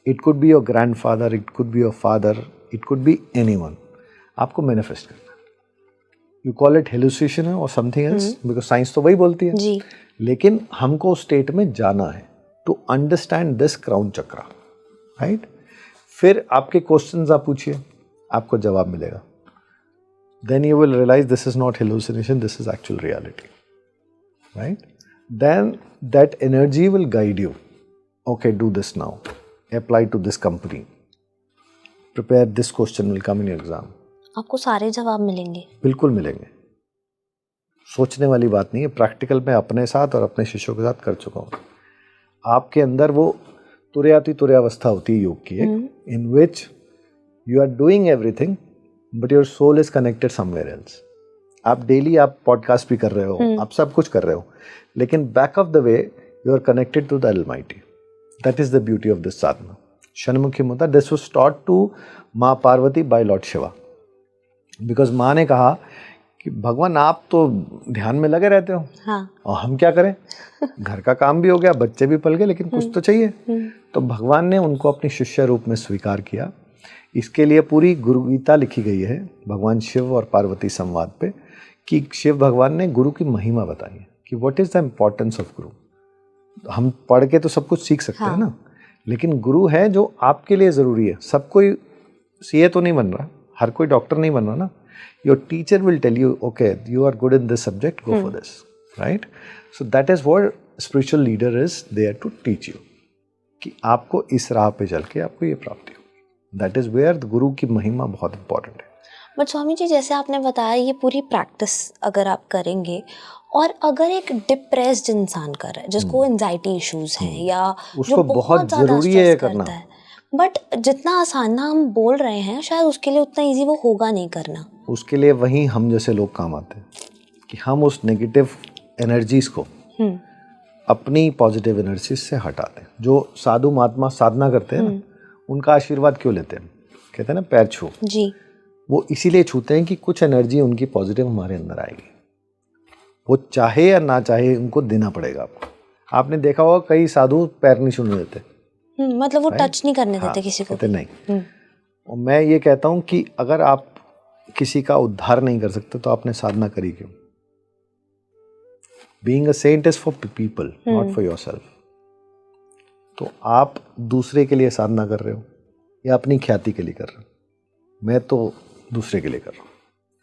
It could be your grandfather, it could be your father, it could be anyone. आपको manifest करना. You call it hallucination or something else, because science तो वही बोलती है.
जी.
लेकिन हमको उस state में जाना है to understand this crown chakra. Right? फिर आपके questions आप पूछिए, आपको जवाब मिलेगा. Then you will realize this is not hallucination, this is actual reality. Right? Then that energy will guide you. Okay, do this now. Apply to this company. Prepare, this question will come in your exam.
आपको सारे जवाब मिलेंगे.
बिल्कुल मिलेंगे. सोचने वाली बात नहीं है. प्रैक्टिकल में अपने साथ और अपने शिष्यों के साथ कर चुका हूँ. आपके अंदर वो तुर्याति तुर्यावस्था होती है योग की एक, in which you are doing everything, but your soul is connected somewhere else. आप डेली आप पॉडकास्ट भी कर रहे हो, आप सब कुछ कर रहे हो, लेकिन back of the way you are connected to the almighty. That is the beauty of this sadhana. Shanmukhi mudra, this was taught to Maa Parvati by lord Shiva, because माँ ने कहा कि भगवान आप तो ध्यान में लगे रहते हो.
हाँ.
और हम क्या करें, घर का काम भी हो गया, बच्चे भी पल गए, लेकिन कुछ तो चाहिए. तो भगवान ने उनको अपनी शिष्य रूप में स्वीकार किया. इसके लिए पूरी गुरु गीता लिखी गई है भगवान शिव और पार्वती संवाद पे, कि शिव भगवान ने गुरु की महिमा बताई है कि what is the importance of गुरु. हम पढ़ के तो सब कुछ सीख सकते हैं ना, लेकिन गुरु है जो आपके लिए ज़रूरी है. सब कोई सीए तो नहीं बन रहा, हर कोई डॉक्टर नहीं बन रहा ना. Your teacher will tell you, okay you are good in this subject, go for this. Right. So that is what spiritual leader is there to teach you, कि आपको इस राह पे चल के आपको ये प्राप्ति हो. दैट इज वेयर द गुरु की महिमा बहुत इंपॉर्टेंट है.
बट स्वामी जी, जैसे आपने बताया, ये पूरी प्रैक्टिस अगर आप करेंगे, और अगर एक डिप्रेस्ड इंसान कर रहा है, जिसको एंजाइटी इश्यूज हैं, या
उसको बहुत जरूरी है करना,
बट जितना आसान हम बोल रहे हैं, शायद उसके लिए उतना इजी वो होगा नहीं करना.
उसके लिए वही हम जैसे लोग काम आते हैं, कि हम उस नेगेटिव एनर्जीज को अपनी पॉजिटिव एनर्जीज से हटाते हैं. जो साधु महात्मा साधना करते हैं ना, उनका आशीर्वाद क्यों लेते हैं? कहते हैं ना पैर छू.
जी.
वो इसीलिए छूते हैं कि कुछ एनर्जी उनकी पॉजिटिव हमारे अंदर आएगी, वो चाहे या ना चाहे उनको देना पड़ेगा आपको। आपने देखा होगा कई साधु पैर नहीं छूने देते,
मतलब वो टच नहीं करने देते
हाँ,
किसी को
कहते नहीं। और मैं ये कहता हूँ कि अगर आप किसी का उद्धार नहीं कर सकते तो आपने साधना करी क्यों? Being a saint is for people, not for yourself. तो आप दूसरे के लिए साधना कर रहे हो या अपनी ख्याति के लिए कर रहे हो? मैं तो दूसरे के लिए कर रहा हूँ,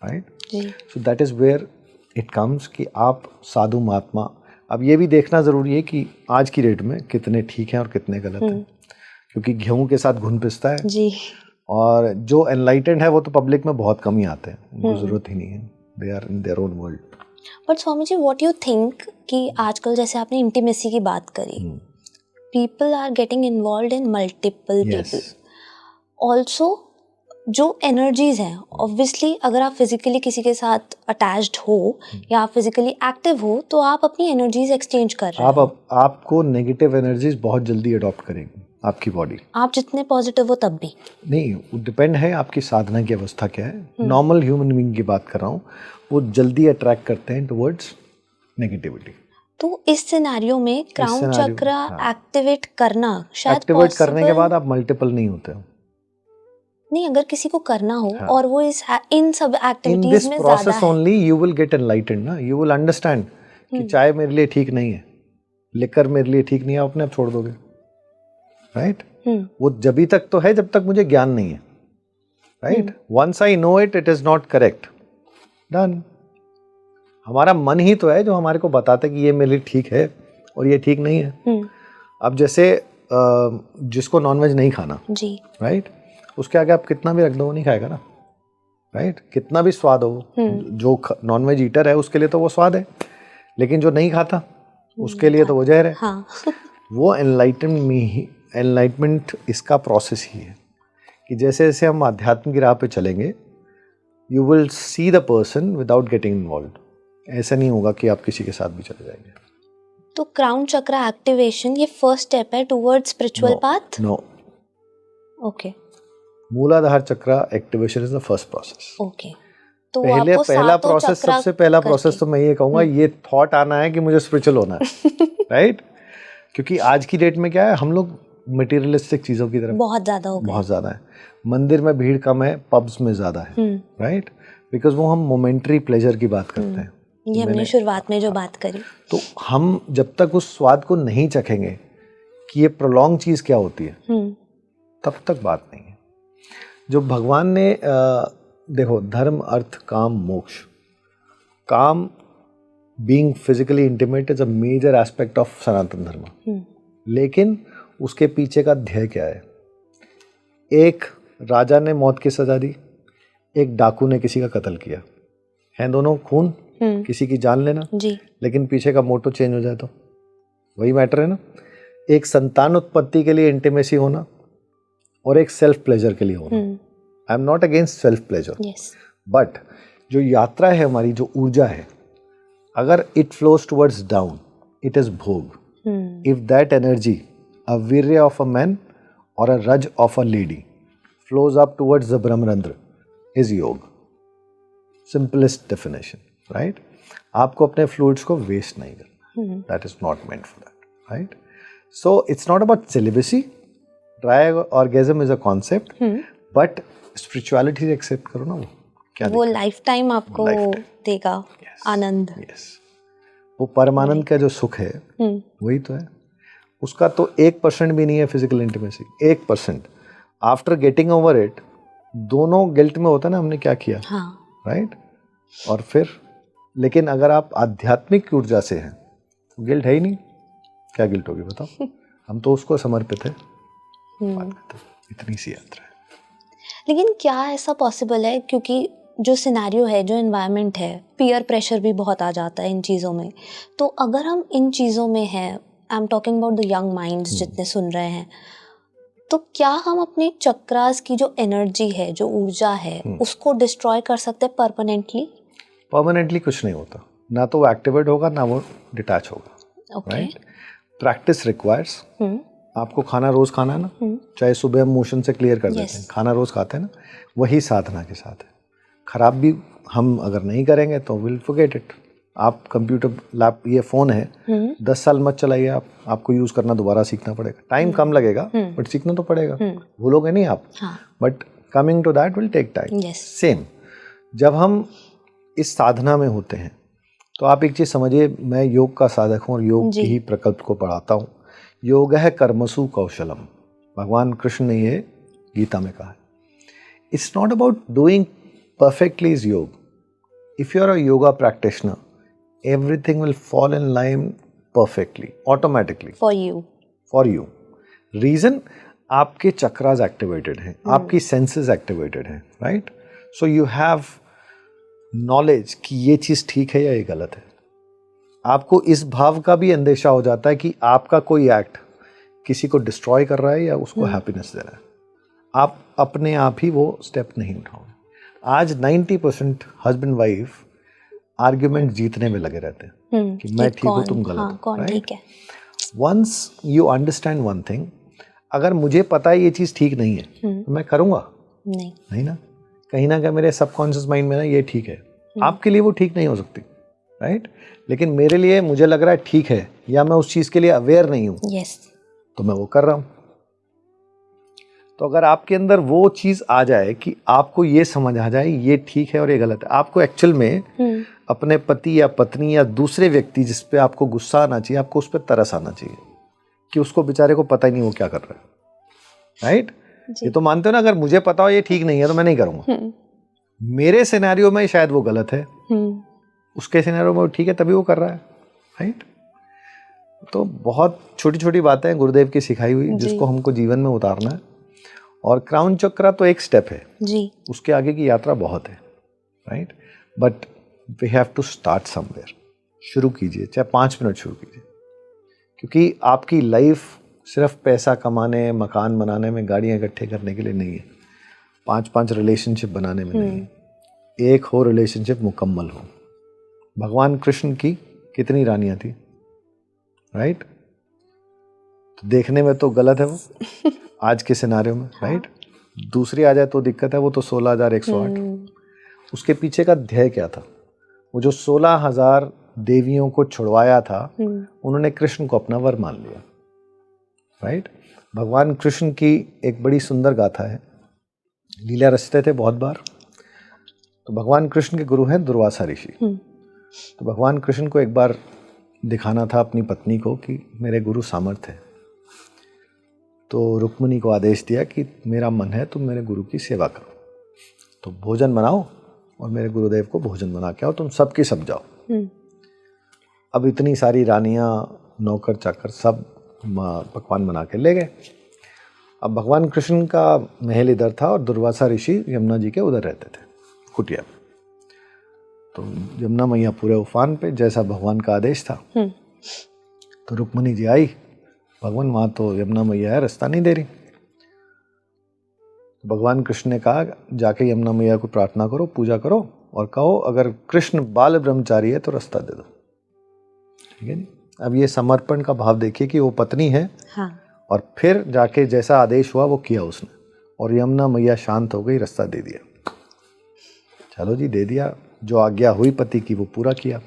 right? So that is where it comes कि आप साधु महात्मा। अब ये भी देखना जरूरी है कि आज की डेट में कितने ठीक हैं और कितने गलत हैं, क्योंकि गेहूं के साथ घुन पिसता है
जी।
और जो एनलाइटेंड है वो तो पब्लिक में बहुत कम ही आते हैं, उनको जरूरत ही नहीं है, they are in their own world.
But Swami ji, what you think कि आजकल जैसे आपने इंटीमेसी की बात करी, people are getting involved in multiple people also. जो एनर्जीज हैं, ऑब्वियसली अगर आप फिजिकली किसी के साथ अटैच्ड हो या आप फिजिकली एक्टिव हो तो आप अपनी एनर्जीज एक्सचेंज कर रहे हो।
आपको नेगेटिव एनर्जीज बहुत जल्दी अडॉप्ट करेंगी आपकी बॉडी।
आप जितने पॉजिटिव हो तब भी
नहीं, वो डिपेंड है आपकी साधना की अवस्था क्या है। नॉर्मल ह्यूमन बीइंग की बात कर रहा हूँ, वो जल्दी अट्रैक्ट करते हैं टुवर्ड्स नेगेटिविटी।
तो इस सिनेरियो में क्राउन चक्र एक्टिवेट करना शायद
एक्टिवेट करने के बाद आप मल्टीपल नहीं होते हो।
नहीं, अगर किसी को करना हो और वो इन सब एक्टिविटीज में ज्यादा है,
process only you will get enlightened ना, यू विल अंडरस्टैंड कि चाय मेरे लिए ठीक नहीं है, लिकर मेरे लिए ठीक नहीं है, अपने आप छोड़ दोगे, राइट? वो जब तक तो है जब तक मुझे ज्ञान नहीं है, right? Once I know it, it is not correct, done. हमारा मन ही तो है जो हमारे को बताता है कि ये मेरे लिए ठीक है और ये ठीक नहीं है। अब जैसे जिसको नॉनवेज नहीं खाना
जी,
राइट, उसके आगे आप कितना भी रख दो वो नहीं खाएगा ना, राइट? कितना भी स्वाद हो, जो नॉनवेज ईटर है उसके लिए तो वो स्वाद है, लेकिन जो नहीं खाता उसके लिए तो वो जहर है।
हाँ।
वो एनलाइटमेंट इसका प्रोसेस ही है कि जैसे जैसे हम आध्यात्म की राह पे चलेंगे, you will see the person without getting involved. ऐसा नहीं होगा कि आप किसी के साथ भी चले जाएंगे।
तो क्राउन चक्र एक्टिवेशन ये फर्स्ट स्टेप है towards spiritual path?
No.
Okay.
Muladhara chakra activation is the first process.
Okay. तो
पहला प्रोसेस, सबसे पहला प्रोसेस तो मैं ये कहूँगा, ये थॉट आना है कि मुझे स्पिरिचुअल होना है, राइट? क्योंकि आज की डेट में क्या है, हम लोग मटेरियलिस्टिक चीज़ों की तरफ
बहुत ज़्यादा हो गए, बहुत
ज़्यादा है। मंदिर में भीड़ कम है, पब्स में ज़्यादा है, राइट? बिकॉज वो हम मोमेंट्री प्लेजर की बात करते हैं।
ये हमने शुरुआत में जो बात करी,
तो हम जब तक उस स्वाद को नहीं चखेंगे कि ये प्रोलॉन्ग चीज़ क्या होती है, तब तक बात नहीं है। जो भगवान ने देखो, धर्म अर्थ kama moksha, kama being physically intimate is a major aspect of Sanatan Dharma, लेकिन उसके पीछे का ध्येय क्या है? एक राजा ने मौत की सजा दी, एक डाकू ने किसी का कत्ल किया, हैं दोनों खून, किसी की जान लेना
जी, लेकिन
पीछे का मोटो चेंज हो जाए तो वही मैटर है ना। एक संतान उत्पत्ति के लिए इंटीमेसी होना और एक सेल्फ प्लेजर के लिए होना। I am not against self pleasure, but जो यात्रा है हमारी, जो ऊर्जा है, अगर it flows towards down, it is bhoga. If that energy, a virya of a man और a raj of a lady flows up towards the Brahmarandhra, is yoga. Simplest definition, right? आपको अपने फ्लूइड्स को वेस्ट नहीं करना, that is not meant for that, right? So it's not about celibacy, dry orgasm is a concept, but spirituality accept करो ना, वो क्या
वो लाइफ टाइम आपको देगा आनंद।
वो परमानंद का जो सुख है वही तो है। उसका तो 1% भी नहीं है physical intimacy, 1%। After getting over it, दोनों गिल्ट में होता है ना, हमने क्या किया, राइट? और फिर लेकिन अगर आप आध्यात्मिक ऊर्जा से हैं, गिल्ट है ही नहीं, क्या गिल्ट होगी बताओ? हम तो उसको समर्पित है, इतनी सी यात्रा है।
लेकिन क्या ऐसा पॉसिबल है, क्योंकि जो सिनेरियो है, जो एनवायरनमेंट है, पीयर प्रेशर भी बहुत आ जाता है इन चीज़ों में, तो अगर हम इन चीज़ों में हैं, I am talking about the young minds जितने सुन रहे हैं, तो क्या हम अपने चक्रास की जो एनर्जी है, जो ऊर्जा है, उसको डिस्ट्रॉय कर सकते हैं परमानेंटली? परमानेंटली
कुछ नहीं होता, ना तो वो एक्टिवेट होगा ना वो डिटैच होगा, राइट? Practice requires. आपको खाना रोज खाना है ना, चाहे सुबह हम मोशन से क्लियर कर देते हैं, खाना रोज खाते हैं ना, वही साधना के साथ है। ख़राब भी हम अगर नहीं करेंगे तो विल फॉरगेट इट। आप कंप्यूटर लैप ये फ़ोन है 10 साल मत चलाइए, आपको यूज़ करना दोबारा सीखना पड़ेगा। टाइम कम लगेगा बट सीखना तो पड़ेगा, भूलोगे नहीं आप। But coming to that will take time. Same जब हम इस साधना में होते हैं तो आप एक चीज़ समझिए, मैं योग का साधक हूँ और योग की ही प्रकल्प को पढ़ाता हूँ। योग है कर्मसु कौशलम, भगवान कृष्ण ने ये गीता में कहा है। It's not about doing perfectly is yoga. If you are a yoga practitioner, everything will fall in line perfectly, automatically. For you. Reason, आपके चक्रास एक्टिवेटेड हैं, आपकी सेंसेस एक्टिवेटेड हैं, right? So you have knowledge कि ये चीज़ ठीक है या ये गलत है। आपको इस भाव का भी अंदेशा हो जाता है कि आपका कोई एक्ट किसी को डिस्ट्रॉय कर रहा है या उसको हैप्पीनेस दे रहा है। आप अपने आप ही वो स्टेप नहीं उठाओगे। आज 90% हस्बैंड वाइफ आर्ग्यूमेंट जीतने में लगे रहते हैं कि मैं ठीक हूँ तुम गलत हो, right? Once you understand one thing, अगर मुझे पता है ये चीज़ ठीक नहीं है तो मैं करूँगा नहीं ना। कहीं ना कहीं मेरे सबकॉन्शियस माइंड में ना ये ठीक है, आपके लिए वो ठीक नहीं हो सकती, राइट? लेकिन मेरे लिए मुझे लग रहा है ठीक है, या मैं उस चीज़ के लिए अवेयर नहीं हूँ, तो मैं वो कर रहा हूँ। तो अगर आपके अंदर वो चीज़ आ जाए कि आपको ये समझ आ जाए ये ठीक है और ये गलत है, आपको एक्चुअल में अपने पति या पत्नी या दूसरे व्यक्ति जिस पे आपको गुस्सा आना चाहिए, आपको उस पर तरस आना चाहिए कि उसको बेचारे को पता ही नहीं वो क्या कर रहा है, राइट? ये तो मानते हो ना, अगर मुझे पता हो ये ठीक नहीं है तो मैं नहीं करूँगा। मेरे सिनेरियो में शायद वो गलत है, उसके सिनेरियो में वो ठीक है, तभी वो कर रहा है, राइट? तो बहुत छोटी छोटी बातें हैं गुरुदेव की सिखाई हुई जिसको हमको जीवन में उतारना है। और क्राउन चक्रा तो एक स्टेप है जी, उसके आगे की यात्रा बहुत है, right? But we have to start somewhere. शुरू कीजिए, चाहे 5 मिनट शुरू कीजिए, क्योंकि आपकी लाइफ सिर्फ पैसा कमाने, मकान बनाने में, गाड़ियाँ इकट्ठे करने के लिए नहीं है, 5-5 रिलेशनशिप बनाने में नहीं है। एक हो रिलेशनशिप मुकम्मल हो। भगवान कृष्ण की कितनी रानियाँ थी, राइट? तो देखने में तो गलत है वो आज के सिनारियों में, राइट? दूसरी आ जाए तो दिक्कत है, वो तो 16,108। उसके पीछे का ध्येय क्या था? वो जो 16,000 देवियों को छुड़वाया था, उन्होंने कृष्ण को अपना वर मान लिया, राइट? भगवान कृष्ण की एक बड़ी सुंदर गाथा है, लीला रचते थे बहुत बार। तो भगवान कृष्ण के गुरु हैं दुर्वासा ऋषि। तो भगवान कृष्ण को एक बार दिखाना था अपनी पत्नी को कि मेरे गुरु सामर्थ है। तो रुक्मिणी को आदेश दिया कि मेरा मन है तुम मेरे गुरु की सेवा करो, तो भोजन बनाओ और मेरे गुरुदेव को भोजन बना के आओ, तुम सबकी सब जाओ। अब इतनी सारी रानियां, नौकर चाकर सब पकवान बना के ले गए। अब भगवान कृष्ण का महल इधर था और दुर्वासा ऋषि यमुना जी के उधर रहते थे, कुटिया। तो यमुना मैया पूरे उफान पे, जैसा भगवान का आदेश था। तो रुक्मिणी जी आई, भगवान वहाँ तो यमुना मैया है, रास्ता नहीं दे रही। भगवान कृष्ण ने कहा जाके यमुना मैया को प्रार्थना करो, पूजा करो और कहो अगर कृष्ण बाल ब्रह्मचारी है तो रास्ता दे दो, ठीक है? अब ये समर्पण का भाव देखिए कि वो पत्नी है, और फिर जाके जैसा आदेश हुआ वो किया उसने, और यमुना मैया शांत हो गई, रास्ता दे दिया। चलो जी, दे दिया, जो आज्ञा हुई पति की वो पूरा किया।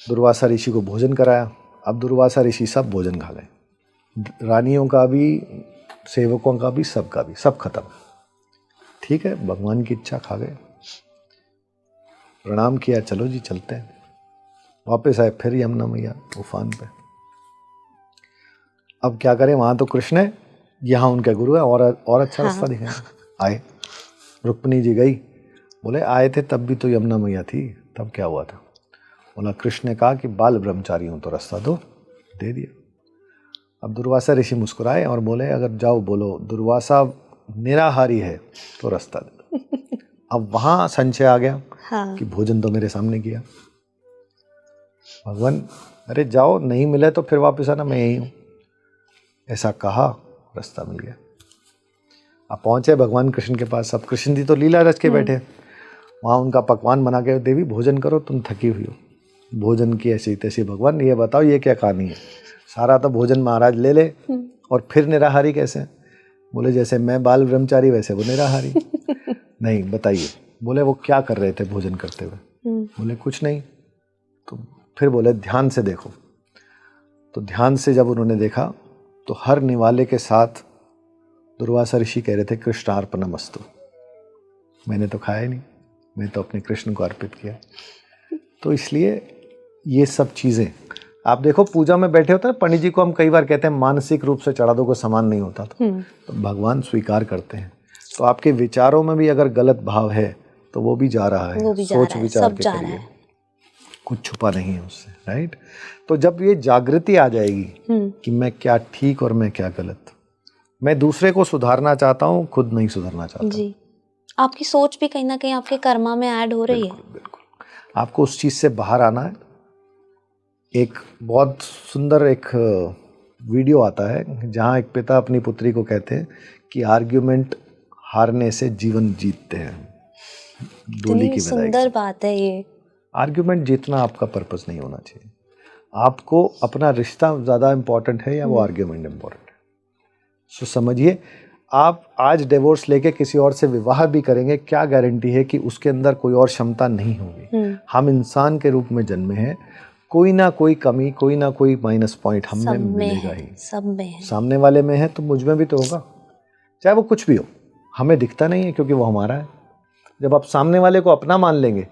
दुर्वासा ऋषि को भोजन कराया। अब दुर्वासा ऋषि सब भोजन खा गए, रानियों का भी, सेवकों का भी, सबका भी, सब खत्म। ठीक है, भगवान की इच्छा, खा गए, प्रणाम किया, चलो जी चलते हैं। वापस आए फिर यमुना मैया उफान पे। अब क्या करें, वहाँ तो कृष्ण है, यहाँ उनके गुरु है, और अच्छा रास्ता दिखाएंगे। आए, रुक्मिणी जी गई, बोले आए थे तब भी तो यमुना मैया थी, तब क्या हुआ था? बोला कृष्ण ने कहा कि बाल ब्रह्मचारी हूँ तो रास्ता दो, दे दिया। अब दुर्वासा ऋषि मुस्कुराए और बोले अगर जाओ बोलो दुर्वासा निराहारी है तो रास्ता दे। अब वहाँ संशय आ गया कि भोजन तो मेरे सामने किया। भगवान अरे जाओ, नहीं मिले तो फिर वापस आना, मैं यही हूँ। ऐसा कहा, रास्ता मिल गया। अब पहुँचे भगवान कृष्ण के पास। अब कृष्ण जी तो लीला रच के बैठे, वहाँ उनका पकवान बना के, देवी भोजन करो, तुम थकी हुई हो। भोजन की ऐसी तैसी। भगवान ये बताओ ये क्या कहानी है? सारा तो भोजन महाराज ले ले और फिर निराहारी कैसे? बोले जैसे मैं बाल ब्रह्मचारी वैसे वो निराहारी। नहीं, बताइए। बोले वो क्या कर रहे थे भोजन करते हुए? बोले कुछ नहीं। तो फिर बोले ध्यान से देखो। तो ध्यान से जब उन्होंने देखा तो हर निवाले के साथ दुर्वासा ऋषि कह रहे थे कृष्णार्पणमस्तु। मैंने तो खाया ही नहीं, मैं तो अपने कृष्ण को अर्पित किया। तो इसलिए ये सब चीज़ें आप देखो, पूजा में बैठे होते हैं, पंडित जी को हम कई बार कहते हैं मानसिक रूप से चढ़ा दो, को समान नहीं होता तो भगवान स्वीकार करते हैं। तो आपके विचारों में भी अगर गलत भाव है तो वो भी जा रहा है, सोच विचार के करिए, कुछ छुपा नहीं है उससे, राइट। तो जब ये जागृति आ जाएगी कि मैं क्या ठीक और मैं क्या गलत, मैं दूसरे को सुधारना चाहता हूँ, खुद नहीं सुधरना चाहता
जी। आपकी सोच भी कहीं ना कहीं आपके कर्मा में ऐड हो रही है।
बिल्कुल। आपको उस चीज़ से बाहर आना है। एक बहुत सुंदर एक वीडियो आता है जहाँ एक पिता अपनी पुत्री को कहते हैं कि आर्ग्यूमेंट हारने से जीवन जीतते हैं। डोली की
सुंदर बात है ये।
आर्ग्यूमेंट जीतना आपका पर्पस नहीं होना चाहिए। आपको अपना रिश्ता ज़्यादा इम्पोर्टेंट है या वो आर्ग्यूमेंट इम्पोर्टेंट है? सो समझिए, आप आज डिवोर्स लेके किसी और से विवाह भी करेंगे, क्या गारंटी है कि उसके अंदर कोई और क्षमता नहीं होगी? हम इंसान के रूप में जन्मे हैं, कोई ना कोई कमी, कोई ना कोई माइनस पॉइंट हम में मिलेगा ही।
सब में है।
सामने वाले में है तो मुझ में भी तो होगा, चाहे वो कुछ भी हो। हमें दिखता नहीं है क्योंकि वो हमारा है। जब आप सामने वाले को अपना मान लेंगे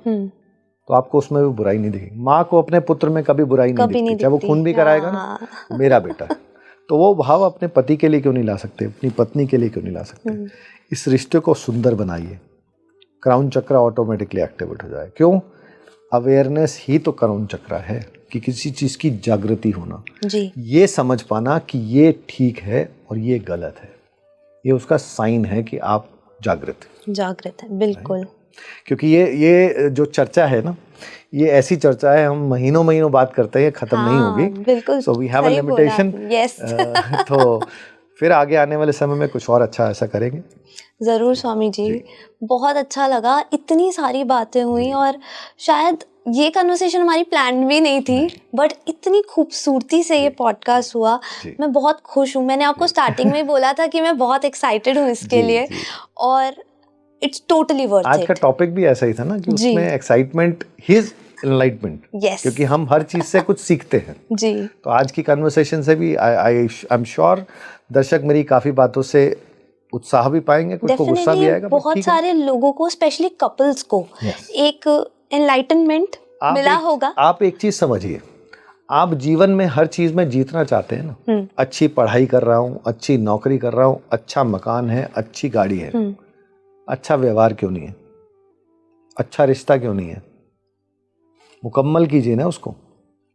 तो आपको उसमें भी बुराई नहीं दिखेगी। माँ को अपने पुत्र में कभी बुराई नहीं दिखती, चाहे वो खून भी कराएगा ना, मेरा बेटा है। तो वो भाव अपने पति के लिए क्यों नहीं ला सकते, अपनी पत्नी के लिए क्यों नहीं ला सकते? इस रिश्ते को सुंदर बनाइए, क्राउन चक्र ऑटोमेटिकली एक्टिवेट हो जाए। क्यों? अवेयरनेस ही तो क्राउन चक्र है, कि किसी चीज़ की जागृति होना
जी।
ये समझ पाना कि ये ठीक है और ये गलत है, ये उसका साइन है कि आप जागृत है।
बिल्कुल।
क्योंकि ये जो चर्चा है ना, ये ऐसी चर्चा है, हम महीनों महीनों बात करते हैं, ये खत्म नहीं होगी।
बिल्कुल।
So we have a limitation.
Yes.
तो फिर आगे आने वाले समय में कुछ और अच्छा ऐसा करेंगे
ज़रूर स्वामी जी। बहुत अच्छा लगा, इतनी सारी बातें हुई और शायद ये कन्वर्सेशन हमारी प्लान भी नहीं थी, बट इतनी खूबसूरती से ये पॉडकास्ट हुआ। मैं बहुत खुश हूँ। मैंने आपको स्टार्टिंग में ही बोला था कि मैं बहुत एक्साइटेड हूँ इसके लिए, और इट्स टोटली वर्थ इट।
आज का टॉपिक भी ऐसा ही था ना, कि उसमें एक्साइटमेंट, हिज एनलाइटमेंट, क्योंकि हम हर चीज से कुछ सीखते हैं जी। तो आज की कन्वर्सेशन से भी आई एम श्योर दर्शक मेरी काफी बातों से उत्साह भी पाएंगे, कुछ को गुस्सा भी आएगा।
बहुत सारे लोगों को, स्पेशली कपल्स को एक एनलाइटनमेंट मिला होगा।
आप एक चीज समझिए, आप जीवन में हर चीज में जीतना चाहते हैं ना। अच्छी पढ़ाई कर रहा हूँ, अच्छी नौकरी कर रहा हूँ, अच्छा मकान है, अच्छी गाड़ी है, अच्छा व्यवहार क्यों नहीं है? अच्छा रिश्ता क्यों नहीं है? मुकम्मल कीजिए ना उसको।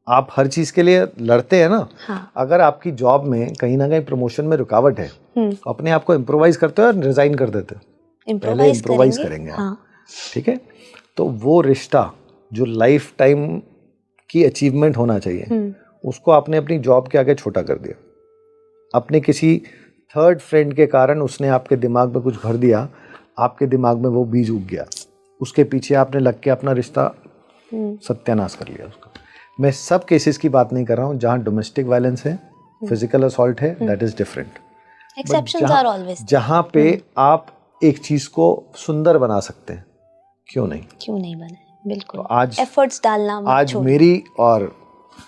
आप हर चीज के लिए लड़ते हैं ना।
हाँ।
अगर आपकी जॉब में कहीं ना कहीं प्रमोशन में रुकावट है तो अपने आप को इम्प्रोवाइज करते हो और रिजाइन कर देते हो। पहले इम्प्रोवाइज करेंगे आप, ठीक है? तो वो रिश्ता जो लाइफ टाइम की अचीवमेंट होना चाहिए, उसको आपने अपनी जॉब के आगे छोटा कर दिया। अपने किसी थर्ड फ्रेंड के कारण उसने आपके दिमाग में कुछ भर दिया, आपके दिमाग में वो बीज उग गया, उसके पीछे आपने लग के अपना रिश्ता सत्यानाश कर लिया उसका। मैं सब केसेस की बात नहीं कर रहा हूँ, जहाँ डोमेस्टिक वायलेंस है, फिजिकल असॉल्ट है, that is different.
Exceptions are always.
जहाँ पे आप एक चीज को सुंदर बना सकते हैं, क्यों नहीं बनाए? बिल्कुल। तो आज
एफर्ट्स डालना मत
आज
छोड़िए।
मेरी और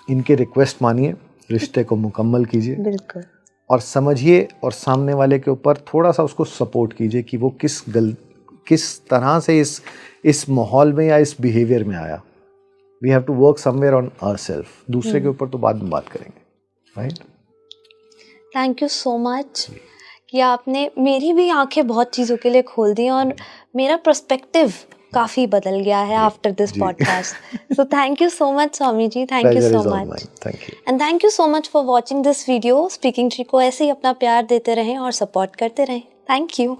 इनके रिक्वेस्ट मानिए, रिश्ते को मुकम्मल कीजिए।
बिल्कुल। और
समझिए, और सामने वाले के ऊपर थोड़ा सा उसको सपोर्ट कीजिए कि वो किस तरह से इस माहौल में या इस बिहेवियर में आया। We have to work somewhere on ourselves. दूसरे के ऊपर तो बाद में बात करेंगे, right?
Thank you so much कि आपने मेरी भी आंखें बहुत चीज़ों के लिए खोल दी, और मेरा पर्सपेक्टिव काफ़ी बदल गया है after this podcast. So thank you so much Swami ji, thank you so much.
Thank you
and thank you so much for watching this video. Speaking Tree को ऐसे ही अपना प्यार देते रहें और सपोर्ट करते रहें। Thank you.